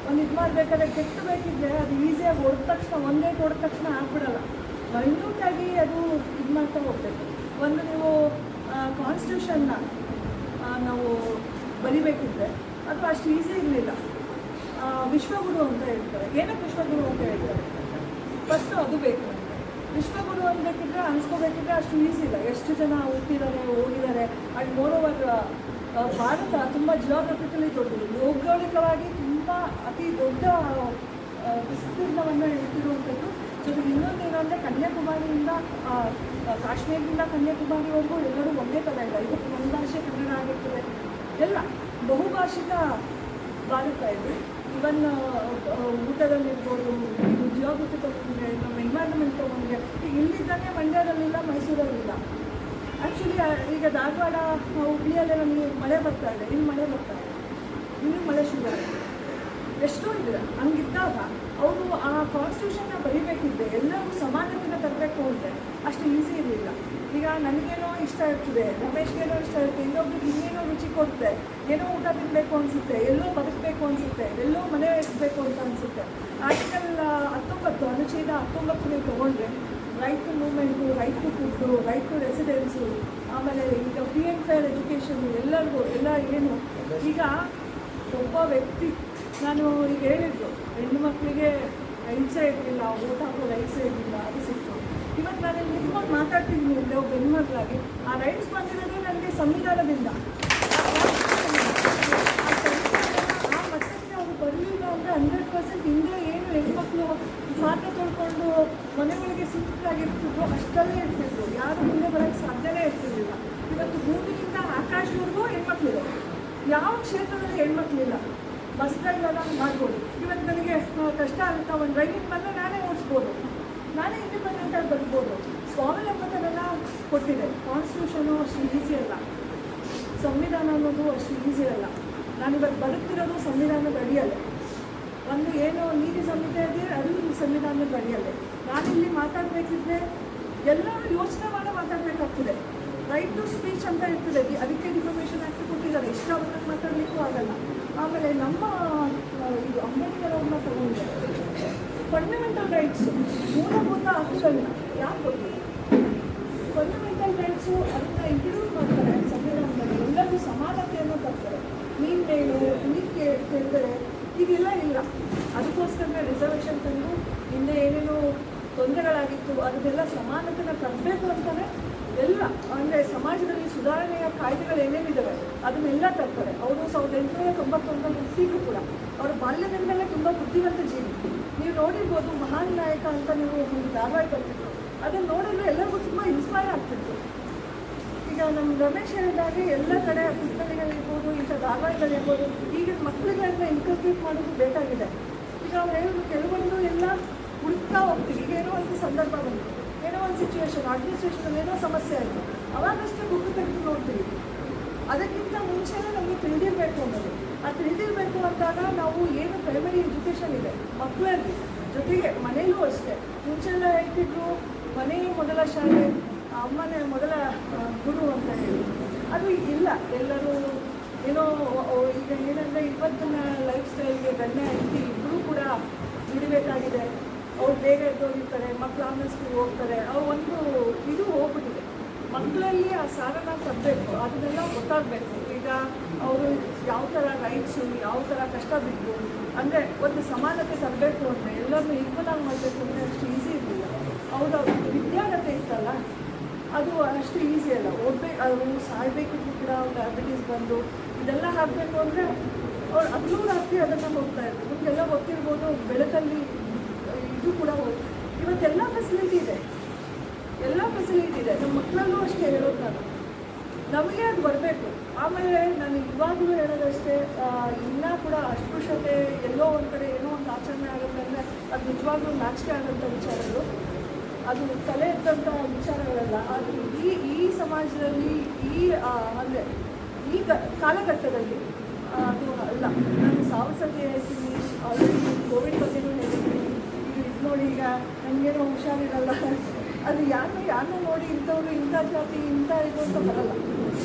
ಒಂದು ಇದು ಮಾಡಬೇಕಾದ್ರೆ ಕೆತ್ತಬೇಕಿದ್ರೆ ಅದು ಈಸಿಯಾಗಿ ಹೊಡೆದ ತಕ್ಷಣ, ಒಂದೇ ಹೊಡೆದ ತಕ್ಷಣ ಆಗ್ಬಿಡಲ್ಲ. ಮೈನ್ಯೂಟಾಗಿ ಅದು ಇದು ಮಾಡ್ತಾ ಹೋಗ್ಬೇಕು. ಒಂದು ನೀವು ಕಾನ್ಸ್ಟಿಟ್ಯೂಷನ್ನ ನಾವು ಬರಿಬೇಕಿದ್ರೆ ಅದು ಅಷ್ಟು ಈಸಿ ಇರಲಿಲ್ಲ. ವಿಶ್ವಗುರು ಅಂತ ಹೇಳ್ತಾರೆ. ಏನಕ್ಕೆ ವಿಶ್ವಗುರು ಅಂತ ಹೇಳ್ತಾರೆ? ಫಸ್ಟು ಅದು ಬೇಕು. ವಿಶ್ವಗುರು ಅನ್ಬೇಕಿದ್ರೆ ಅನ್ಸ್ಕೋಬೇಕಿದ್ರೆ ಅಷ್ಟು ಈಸಿ ಇಲ್ಲ. ಎಷ್ಟು ಜನ ಹುಟ್ಟಿದ್ದಾರೆ, ಹೋಗಿದ್ದಾರೆ. ಆ್ಯಂಡ್ ಮೋರೋವರ್ ಭಾರತ ತುಂಬ ಜಿಯೋಗ್ರಫಿಕಲಿ ದೊಡ್ಡದು, ಭೌಗೋಳಿಕವಾಗಿ ತುಂಬ ಅತಿ ದೊಡ್ಡ ವಿಸ್ತೀರ್ಣವನ್ನು ಇಟ್ಟಿರುವಂಥದ್ದು. ಜೊತೆಗೆ ಇನ್ನೊಂದು ಏನಂದರೆ, ಕನ್ಯಾಕುಮಾರಿಯಿಂದ ಕಾಶ್ಮೀರದಿಂದ ಕನ್ಯಾಕುಮಾರಿವರೆಗೂ ಎಲ್ಲರೂ ಒಂದೇ ಥರ ಇಲ್ಲ. ಇವತ್ತು ಒಂದು ಭಾಷೆ ಕನ್ನಡ ಆಗಿರ್ತದೆ, ಎಲ್ಲ ಬಹುಭಾಷಿಕ ಭಾರತ ಇದೆ. ಇವನ್ ಊಟದಲ್ಲಿರ್ಬೋದು, ಇದು ಜಿಯೋಗ್ರಫಿ ತಗೊಂಡ್ರೆ, ನಮ್ಮ ಎನ್ವೈರನ್ಮೆಂಟ್ ತಗೊಂಡ್ರೆ, ಈಗ ಇಲ್ಲಿದ್ದಾನೆ ಮಂಡ್ಯದಲ್ಲಿಲ್ಲ, ಮೈಸೂರಲ್ಲಿಲ್ಲ. ಆ್ಯಕ್ಚುಲಿ ಈಗ ಧಾರವಾಡ, ಹುಬ್ಳಿಯಲ್ಲೇ ನಮಗೆ ಮಳೆ ಬರ್ತಾ ಇದೆ, ಇಲ್ಲಿ ಮಳೆ ಬರ್ತಾ ಇದೆ, ಇನ್ನೂ ಮಳೆ ಶುರು ಆಗಿದೆ. ಎಷ್ಟೋ ಇದೆ. ಹಂಗಿದ್ದಾಗ ಅವರು ಆ ಕಾನ್ಸ್ಟಿಟ್ಯೂಷನ್ನ ಬರೀಬೇಕಿದ್ದೆ ಎಲ್ಲರೂ ಸಮಾನತೆನ ತರಬೇಕು ಅಂದರೆ ಅಷ್ಟು ಈಸಿ ಇರಲಿಲ್ಲ. ಈಗ ನನಗೇನೋ ಇಷ್ಟ ಇರ್ತದೆ, ರಮೇಶ್ಗೇನೋ ಇಷ್ಟ ಇರುತ್ತೆ, ಇನ್ನೊಬ್ರಿಗೆ ಇನ್ನೇನೋ ರುಚಿ ಕೊಡುತ್ತೆ, ಏನೋ ಊಟ ತಿನ್ನಬೇಕು ಅನಿಸುತ್ತೆ, ಎಲ್ಲೋ ಬದುಕಬೇಕು ಅನಿಸುತ್ತೆ, ಎಲ್ಲೋ ಮನೆ ಇರಬೇಕು ಅಂತ ಅನಿಸುತ್ತೆ. ಆರ್ಟಿಕಲ್ 19 ಅನುಚ್ಛೇದ 19 ನೀವು ತೊಗೊಂಡ್ರೆ, right to movement, right to food, right to residence, ಆಮೇಲೆ ಈಗ ಫ್ರೀ ಆ್ಯಂಡ್ ಫೇರ್ ಎಜುಕೇಷನ್ ಎಲ್ಲರಿಗೂ ಎಲ್ಲ ಏನು. ಈಗ ಒಬ್ಬ ವ್ಯಕ್ತಿ, ನಾನು ಈಗ ಹೇಳಿದ್ರು, ಹೆಣ್ಣು ಮಕ್ಕಳಿಗೆ ರೈಟ್ಸೇ ಇರಲಿಲ್ಲ, ಓಟ್ ಹಾಕೋ ರೈಟ್ಸೇ ಇರಲಿಲ್ಲ, ಅದು ಸಿಕ್ತು. ಇವತ್ತು ನಾನು ಇಲ್ಲಿ ನಿಂತ್ಕೊಂಡು ಮಾತಾಡ್ತಿದ್ದೀನಿ ಅಂದರೆ ಒಬ್ಬ ಹೆಣ್ಮಕ್ಳಾಗಿ ಆ ರೈಟ್ಸ್ ಬಂದಿರೋದು ನನಗೆ ಸಂವಿಧಾನದಿಂದ. ಆ ಮಟ್ಟಕ್ಕೆ ಅವರು ಬರಲಿಲ್ಲ ಅಂದರೆ 100% ಹಿಂದೆ ಏನು ಹೆಣ್ಮಕ್ಳು ಪಾತ್ರ ತೊಳ್ಕೊಂಡು ಮನೆಗಳಿಗೆ ಸಿಕ್ಕಾಗಿರ್ತಿದ್ರು ಅಷ್ಟಲ್ಲೇ ಇರ್ತಿದ್ರು. ಯಾರು ಮುಂದೆ ಬರೋಕ್ಕೆ ಸಾಧ್ಯನೇ ಇರ್ತಿರ್ಲಿಲ್ಲ. ಇವತ್ತು ಭೂಮಿಯಿಂದ ಆಕಾಶವರೆಗೂ ಹೆಣ್ಮಕ್ಳಿದೆ. ಯಾವ ಕ್ಷೇತ್ರದಲ್ಲಿ ಹೆಣ್ಮಕ್ಳಿಲ್ಲ. ಬಸ್ಗಳನ್ನೆಲ್ಲ ಮಾಡ್ಬೋದು. ಇವತ್ತು ನನಗೆ ಕಷ್ಟ ಆಗುತ್ತಾ, ಒಂದು ಡ್ರೈವಿಂಗ್ ಬಂದರೆ ನಾನೇ ಓಡಿಸ್ಬೋದು, ನಾನೇ ಇಂಡಿಪೆಂಡೆಂಟಾಗಿ ಬರ್ಬೋದು. ಸ್ವಾವಲಂಬನೆಲ್ಲ ಕೊಟ್ಟಿದೆ. ಕಾನ್ಸ್ಟಿಟ್ಯೂಷನು ಅಷ್ಟು ಈಸಿ ಅಲ್ಲ, ಸಂವಿಧಾನ ಅನ್ನೋದು ಅಷ್ಟು ಈಸಿ ಅಲ್ಲ. ನಾನಿವತ್ತು ಬದುಕ್ತಿರೋದು ಸಂವಿಧಾನದ ಅಡಿಯಲ್ಲೇ. ಒಂದು ಏನು ನೀತಿ ಸಂಹಿತೆ ಇದೆ, ಅದು ಸಂವಿಧಾನದ ಅಡಿಯಲ್ಲೇ. ನಾನಿಲ್ಲಿ ಮಾತಾಡಬೇಕಿದ್ರೆ ಎಲ್ಲರೂ ಯೋಚನೆ ಮಾಡಿ ಮಾತಾಡಬೇಕಾಗ್ತದೆ. ರೈಟ್ ಟು ಸ್ಪೀಚ್ ಅಂತ ಇರ್ತದೆ, ಅದಕ್ಕೆ ಡಿಫಾಮೇಷನ್ ಆ್ಯಕ್ಟ್ ಕೊಟ್ಟಿದ್ದಾರೆ. ಇಷ್ಟ ಅವ್ರನ್ನ ಮಾತಾಡಲಿಕ್ಕೂ ಆಗಲ್ಲ. ಆಮೇಲೆ ನಮ್ಮ ಇದು ಅಂಬೇಡ್ಕರ್ ಅವ್ರನ್ನ ತಗೊಂಡ್ರೆ ಫಂಡಮೆಂಟಲ್ ರೈಟ್ಸು, ಮೂಲಭೂತ ಹಕ್ಕುಗಳನ್ನ ಯಾರು ಕೊಟ್ಟಿಲ್ಲ. ಫಂಡಮೆಂಟಲ್ ರೈಟ್ಸು ಅದನ್ನು ಇಂಟ್ರೊಡ್ಯೂಸ್ ಮಾಡ್ತಾರೆ ಸಂವಿಧಾನದಲ್ಲಿ. ಎಲ್ಲರಿಗೂ ಸಮಾನತೆಯನ್ನು ತರ್ತಾರೆ. ನೀನು ಮೇಲು, ನೀನು ಕೇಳ್ತಾರೆ, ಇದೆಲ್ಲ ಇಲ್ಲ. ಅದಕ್ಕೋಸ್ಕರನೇ ರಿಸರ್ವೇಷನ್ ತಂದು ಹಿಂದೆ ಏನೇನೋ ತೊಂದರೆಗಳಾಗಿತ್ತು ಅದನ್ನೆಲ್ಲ ಸಮಾನತೆನ ತರಬೇಕು ಅಂತಲೇ ಎಲ್ಲ ಅಂದರೆ ಸಮಾಜದಲ್ಲಿ ಸುಧಾರಣೆಯ ಕಾಯ್ದೆಗಳು ಏನೇನಿದ್ದಾವೆ ಅದನ್ನೆಲ್ಲ ತರ್ತಾರೆ. ಅವರು 1891 ಹುಟ್ಟಿದ್ರು ಕೂಡ ಅವರ ಬಾಲ್ಯದಿಂದಲೇ ತುಂಬ ಬುದ್ಧಿವಂತ ಜೀವಿ. ನೀವು ನೋಡಿರ್ಬೋದು, ಮಹಾನ್ ನಾಯಕ ಅಂತ ನೀವು ಒಂದು ಧಾರಾವಾಹಿ ಬರ್ತಿತ್ತು, ಅದನ್ನು ನೋಡಿದ್ರೆ ಎಲ್ಲರಿಗೂ ತುಂಬ ಇನ್ಸ್ಪೈರ್ ಆಗ್ತಿತ್ತು. ಈಗ ನಮ್ಮ ರಮೇಶ್ ಹೇಳಿದಾಗೆ ಎಲ್ಲ ಕಡೆ ಪುಸ್ತಕಗಳಿರ್ಬೋದು, ಇಂಥ ಧಾರಾವಾಹಿಗಳಿರ್ಬೋದು, ಈಗಿನ ಮಕ್ಕಳುಗಳನ್ನ ಇನ್ಕಲ್ಕೇಟ್ ಮಾಡೋದು ಬೇಕಾಗಿದೆ. ಈಗ ಅವ್ರು ಹೇಳಿದ್ರು ಕೆಲವೊಂದು ಎಲ್ಲ ಹುಡುಕ್ತಾ ಹೋಗ್ತೀವಿ. ಈಗ ಏನೋ ಒಂದು ಸಂದರ್ಭ ಬಂತು, ಏನೋ ಒಂದು ಸಿಚುವೇಶನ್, ಅಡ್ಮಿನಿಸ್ಟ್ರೇಷನ್ ಏನೋ ಸಮಸ್ಯೆ ಆಯಿತು, ಅವಾಗಷ್ಟೇ ಬುಕ್ ತೆಗೆದು ನೋಡ್ತೀವಿ. ಅದಕ್ಕಿಂತ ಮುಂಚೆನೇ ನಮಗೆ ತಿಳಿದಿರಬೇಕು ಅನ್ನೋದು. ಆ ತಿಳಿದಿರಬೇಕು ಅಂದಾಗ ನಾವು ಏನು ಪ್ರೈಮರಿ ಎಜುಕೇಷನ್ ಇದೆ ಮಕ್ಕಳಲ್ಲಿ, ಜೊತೆಗೆ ಮನೇಲೂ ಅಷ್ಟೇ. ಮುಂಚೆಲ್ಲ ಹೇಳ್ತಿದ್ರು ಮನೆಯೇ ಮೊದಲ ಶಾಲೆ, ಅಮ್ಮನೇ ಮೊದಲ ಗುರು ಅಂತ ಹೇಳಿ. ಅದು ಇಲ್ಲ. ಎಲ್ಲರೂ ಏನೋ ಈಗ ಏನಂದರೆ ಇವತ್ತಿನ ಲೈಫ್ ಸ್ಟೈಲ್ಗೆ ಗಂಡ ಹೆಂಡತಿ ಇಬ್ಬರೂ ಕೂಡ ದುಡಿಬೇಕಾಗಿದೆ. ಅವ್ರು ಬೇಗ ಎದ್ದೋಗಿರ್ತಾರೆ, ಮಕ್ಕಳು ಆಮೇಲೆ ಸ್ಕೂಲ್ ಹೋಗ್ತಾರೆ. ಅವ್ರು ಒಂದು ಇದು ಹೋಗ್ಬಿಟ್ಟಿದೆ. ಮಕ್ಕಳಲ್ಲಿ ಆ ಸಾರನ ತರಬೇಕು, ಅದನ್ನೆಲ್ಲ ಗೊತ್ತಾಗಬೇಕು. ಈಗ ಅವರು ಯಾವ ಥರ ರೈಟ್ಸು, ಯಾವ ಥರ ಕಷ್ಟ ಬಿಟ್ಟು, ಅಂದರೆ ಒಂದು ಸಮಾನತೆ ತರಬೇಕು ಅಂದರೆ, ಎಲ್ಲರನ್ನೂ ಈಕ್ವಲ್ ಆಗಿ ಮಾಡಬೇಕು ಅಂದರೆ ಅಷ್ಟು ಈಸಿ ಇರಲಿಲ್ಲ. ಅವರ ವಿದ್ಯಾಗತೆ ಇತ್ತಲ್ಲ, ಅದು ಅಷ್ಟು ಈಸಿ ಅಲ್ಲ. ಅವರು ಸಾಯ್ಬೇಕಿದ್ರು ಕೂಡ ಅವ್ರು ಡಯಾಬಿಟೀಸ್ ಬಂದು ಇದೆಲ್ಲ ಆಗಬೇಕು ಅಂದರೆ ಅವ್ರು ಹಗಲು ರಾತ್ರಿ ಅದನ್ನು ಹೋಗ್ತಾ ಇದ್ರು. ನಿಮಗೆಲ್ಲ ಗೊತ್ತಿರ್ಬೋದು, ಬೆಳಕಲ್ಲಿ ಇದು ಕೂಡ ಇವತ್ತೆಲ್ಲ ಫೆಸಿಲಿಟಿ ಇದೆ, ಎಲ್ಲ ಫೆಸಿಲಿಟಿ ಇದೆ. ನಮ್ಮ ಮಕ್ಕಳಲ್ಲೂ ಅಷ್ಟೇ ಹೇಳೋದು ನಾನು, ನಮಗೆ ಅದು ಬರಬೇಕು. ಆಮೇಲೆ ನಾನು ಇವಾಗಲೂ ಹೇಳೋದಷ್ಟೇ, ಇನ್ನೂ ಕೂಡ ಅಸ್ಪೃಶ್ಯತೆ ಎಲ್ಲೋ ಒಂದು ಕಡೆ ಏನೋ ಒಂದು ಆಚರಣೆ ಆಗುತ್ತೆ ಅಂದರೆ ಅದು ನಿಜವಾಗ್ಲೂ ನಾಚಿಕೆ ಆಗೋಂಥ ವಿಚಾರಗಳು, ಅದು ತಲೆ ಎತ್ತಂಥ ವಿಚಾರಗಳಲ್ಲ. ಅದು ಈ ಸಮಾಜದಲ್ಲಿ ಅಂದರೆ ಈಗ ಕಾಲಘಟ್ಟದಲ್ಲಿ ಅದು ಅಲ್ಲ. ನಾನು ಸಾವಿರ ಸತಿ ಹೇಳ್ತೀನಿ, ಆಲ್ರೆಡಿ ಕೋವಿಡ್ ಬಗ್ಗೆನೂ ಹೇಳಿದ್ದೀನಿ. ಇದು ನೋಡಿ, ಈಗ ನನಗೇನೋ ಹುಷಾರಿರಲ್ಲ, ಅದು ಯಾರನ್ನೂ ನೋಡಿ ಇಂಥವ್ರು ಇಂಥ ಜಾತಿ ಇಂಥ ಇದು ಅಂತ ಬರಲ್ಲ.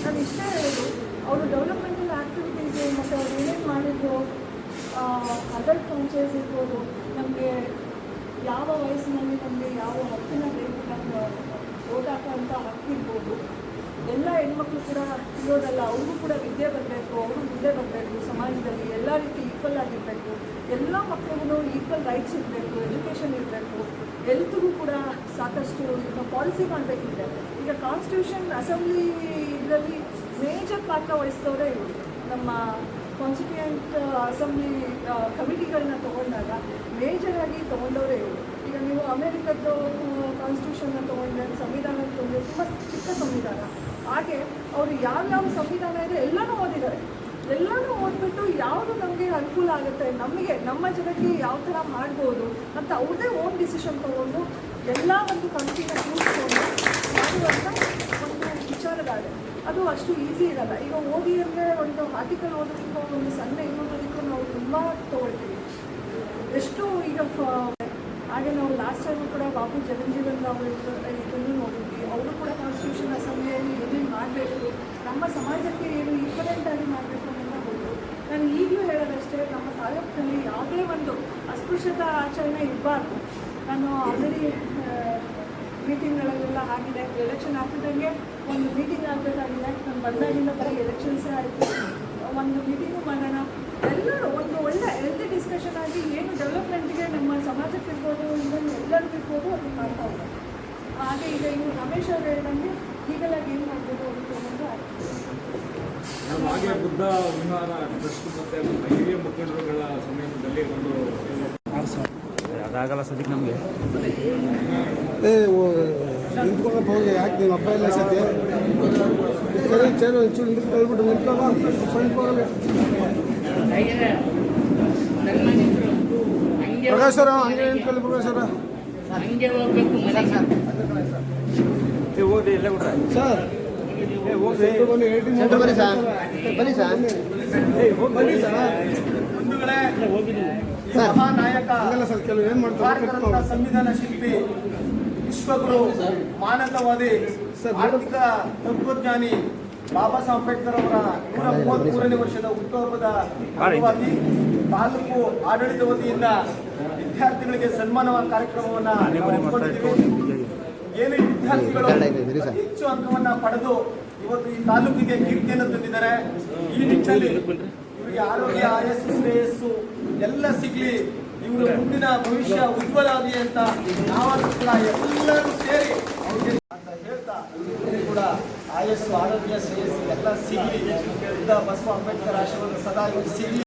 ನಾನು ಇಷ್ಟೇ ಹೇಳೋದು, ಅವರು ಡೆವಲಪ್ಮೆಂಟಲ್ ಆ್ಯಕ್ಟಿವಿಟೀಸು ಮತ್ತು ಅವ್ರು ಏನೇನು ಮಾಡಿದ್ರು, ಅದರ್ ಫಂಕ್ಷನ್ಸ್ ಇರ್ಬೋದು, ನಮಗೆ ಯಾವ ವಯಸ್ಸಿನಲ್ಲಿ ನಮಗೆ ಯಾವ ಹಕ್ಕಿನ ಬೇಕು, ನಮ್ಗೆ ಓಟ್ ಹಾಕೋಂಥ ಹಕ್ಕಿರ್ಬೋದು. ಎಲ್ಲ ಹೆಣ್ಮಕ್ಳು ಕೂಡ ಇರೋದಲ್ಲ, ಅವ್ರಿಗೂ ಕೂಡ ವಿದ್ಯೆ ಬರಬೇಕು, ಅವರು ವಿದ್ಯೆ ಬರಬೇಕು. ಸಮಾಜದಲ್ಲಿ ಎಲ್ಲ ರೀತಿ ಈಕ್ವಲ್ ಆಗಿರಬೇಕು. ಎಲ್ಲ ಮಕ್ಕಳಿಗೂ ಈಕ್ವಲ್ ರೈಟ್ಸ್ ಇರಬೇಕು, ಎಜುಕೇಷನ್ ಇರಬೇಕು. ಹೆಲ್ತ್ಗೂ ಕೂಡ ಸಾಕಷ್ಟು ಈಗ ಪಾಲಿಸಿ ಮಾಡಬೇಕಿದೆ. ಈಗ ಕಾನ್ಸ್ಟಿಟ್ಯೂಷನ್ ಅಸೆಂಬ್ಲಿ ಇದರಲ್ಲಿ ಮೇಜರ್ ಪಾತ್ರ ವಹಿಸಿದವರೇ ಇವರು. ನಮ್ಮ ಕಾನ್ಸ್ಟಿಟ್ಯೂಯೆಂಟ್ ಅಸೆಂಬ್ಲಿ ಕಮಿಟಿಗಳನ್ನ ತೊಗೊಂಡಾಗ ಮೇಜರಾಗಿ ತೊಗೊಂಡವರೇ ಇವರು. ಈಗ ನೀವು ಅಮೇರಿಕದ್ದು ಕಾನ್ಸ್ಟಿಟ್ಯೂಷನ್ನ ತೊಗೊಂಡ್ರೆ, ಸಂವಿಧಾನ ತೊಗೊಂಡ್ರೆ, ತುಂಬ ಚಿಕ್ಕ ಸಂವಿಧಾನ. ಹಾಗೆ ಅವರು ಯಾವ್ಯಾವ ಸಂವಿಧಾನ ಇದೆ ಎಲ್ಲನೂ ಓದಿದ್ದಾರೆ. ಎಲ್ಲನೂ ಓದ್ಬಿಟ್ಟು ಯಾವುದು ನಮಗೆ ಅನುಕೂಲ ಆಗುತ್ತೆ, ನಮಗೆ ನಮ್ಮ ಜನಕ್ಕೆ ಯಾವ ಥರ ಮಾಡ್ಬೋದು ಅಂತ ಅವ್ರದ್ದೇ ಓನ್ ಡಿಸಿಷನ್ ತೊಗೊಂಡು ಎಲ್ಲ ಒಂದು ಕಮಿಟಿನ ಕೂರಿಸ್ಕೊಂಡು ಮಾಡುವಂಥ ಒಂದು ವಿಚಾರದಾರೆ. ಅದು ಅಷ್ಟು ಈಸಿ ಇರಲ್ಲ. ಈಗ ಓದಿ ಅಂದರೆ ಒಂದು ಆರ್ಟಿಕಲ್ ಓದೋದಕ್ಕೂ, ಒಂದು ಸಣ್ಣ ಓದೋದಕ್ಕೂ ನಾವು ತುಂಬ ತೊಗೊಳ್ತೀವಿ. ಎಷ್ಟು ಈಗ ಹಾಗೆ ನಾವು ಲಾಸ್ಟ್ ಟೈಮು ಕೂಡ ಬಾಬು ಜಗಜೀವನ್ ರಾವ್ ಇದನ್ನು ನೋಡಿದ್ವಿ. ಅವರು ಕೂಡ ಕಾನ್ಸ್ಟಿಟ್ಯೂಷನ್ ಅಸೆಂಬ್ಲಿಯಲ್ಲಿ ಏನೇನು ಮಾಡಬೇಕು, ನಮ್ಮ ಸಮಾಜಕ್ಕೆ ಏನು ಈಕ್ವಲೆಂಟ್ ಆಗಿ ಮಾಡಬೇಕು ಅನ್ನೋದನ್ನ ಹೋದರು. ನಾನು ಈಗಲೂ ಹೇಳೋದಷ್ಟೇ, ನಮ್ಮ ತಾಲೂಕಿನಲ್ಲಿ ಯಾವುದೇ ಒಂದು ಅಸ್ಪೃಶ್ಯತಾ ಆಚರಣೆ ಇರಬಾರ್ದು. ನಾನು ಆಲ್ರೆಡಿ ಮೀಟಿಂಗ್ಗಳಲ್ಲೆಲ್ಲ ಆಗಿದೆ. ಎಲೆಕ್ಷನ್ ಆಗ್ತಿದ್ದಂಗೆ ಒಂದು ಮೀಟಿಂಗ್ ಆಗಬೇಕಾಗಿದೆ. ನಾನು ಬಂದಾಗಿಂದ ಬರೀ ಎಲೆಕ್ಷನ್ಸೇ ಆಯಿತು. ಒಂದು ಮೀಟಿಂಗು ಮಾಡೋಣ, ಎಲ್ಲರೂ ಒಂದು ಒಳ್ಳೆ ಹೆಲ್ತಿ ಡಿಸ್ಕಷನ್ ಆಗಿ ಏನು ಡೆವಲಪ್ಮೆಂಟ್ಗೆ ನಮ್ಮ ಸಮಾಜಕ್ಕೆ ಇರ್ಬೋದು, ಇನ್ನೊಂದು ಎಲ್ಲರಿಗೂ ಇರ್ಬೋದು, ಅದು ಮಾಡ್ತಾ ಹೋಗೋದು. ಹಾಗೆ ಈಗ ಇವರು ರಮೇಶ್ ಅವರು ಹೇಳಿದಂಗೆ ಈಗಲಾಗಿ ಏನು ಮಾಡಬೇಕು ಅನ್ನೋದು ಹಾಗೆ ಬುದ್ಧ ವಿಹಾರ ಟ್ರಸ್ಟ್ ಮತ್ತು ಹಿರಿಯ ಮುಖಂಡರುಗಳ ಸಮೇತದಲ್ಲಿ ಒಂದು ಅದಾಗಲ್ಲ ಸದ್ಯಕ್ಕೆ ನಮಗೆ. ನಿಂತ್ಕೊಳ್ಳೋಕೆ ಹೋಗಿ ಯಾಕೆ ನಿಮ್ಮ ಅಪ್ಪ ಎಲ್ಲ ಸತ್ಯ ಚೇರು ಒಂಚೂರು ನಿಂತ್ಕೊಳ್ಬಿಟ್ಟು ನಿಂತ್ಕೊಳ್ಳೋ ಫ್ರಂಟ್ ಹೋಗಲ್ಲ. ಪ್ರಕಾಶ್ ಸರ ಹಂಗೆ ನಿಂತ್ಕೊಳ್ಳಿ. ಪ್ರಕಾಶ್ ಸರ ಹಂಗೆ ಹೋಗ್ಬೇಕು ಹೋಗಿ ಎಲ್ಲ ಬಿಟ್ರೆ ಸರ್ ಬನ್ನಿ, ಬನ್ನಿ ಸರ್, ಬನ್ನಿ ಸರ್. ಮಹಾನಾಯಕ ಹಂಗಲ್ಲ ಸರ್, ಕೆಲವು ಏನು ಭಾರತದ ಸಂವಿಧಾನ ಶಿಲ್ಪಿ, ವಿಶ್ವಗುರು, ಮಾನವತಾವಾದಿ, ಆರ್ಥಿಕ ತತ್ವಜ್ಞಾನಿ ಬಾಬಾ ಸಾಹೇಬ್ ಅಂಬೇಡ್ಕರ್ ಅವರ 133ನೇ ವರ್ಷದ ಹುಟ್ಟುಹಬ್ಬದ ಅಂಗವಾಗಿ ತಾಲೂಕು ಆಡಳಿತ ವತಿಯಿಂದ ವಿದ್ಯಾರ್ಥಿಗಳಿಗೆ ಸನ್ಮಾನ ಕಾರ್ಯಕ್ರಮವನ್ನು ಹಮ್ಮಿಕೊಂಡಿದ್ದೀವಿ. ಏನು ವಿದ್ಯಾರ್ಥಿಗಳು ಹೆಚ್ಚು ಅಂಕವನ್ನು ಪಡೆದು ಇವತ್ತು ಈ ತಾಲೂಕಿಗೆ ಕೀರ್ತಿಯನ್ನು ತಂದಿದ್ದಾರೆ. ಈ ನಿಟ್ಟಿನಲ್ಲಿ ಇವರಿಗೆ ಆರೋಗ್ಯ, ಆಯಸ್ಸು, ಶ್ರೇಯಸ್ಸು ಎಲ್ಲ ಸಿಗ್ಲಿ, ಇವರು ಮುಂದಿನ ಭವಿಷ್ಯ ಉಜ್ವಲ ಆಗಲಿ ಅಂತ ನಾವಂತೂ ಕೂಡ ಎಲ್ಲರೂ ಸೇರಿ ಅವ್ರಿಗೆ ಅಂತ ಹೇಳ್ತಾ ಆಯಸ್ಸು ಆರೋಗ್ಯ ಶ್ರೇಯಸ್ಸು ಎಲ್ಲ ಸಿಗಲಿ. ಬಸವ ಅಂಬೇಡ್ಕರ್ ಆಶೀರ್ವಾದ ಸದಾ ಇವ್ರಿಗೆ ಸಿಗಲಿ.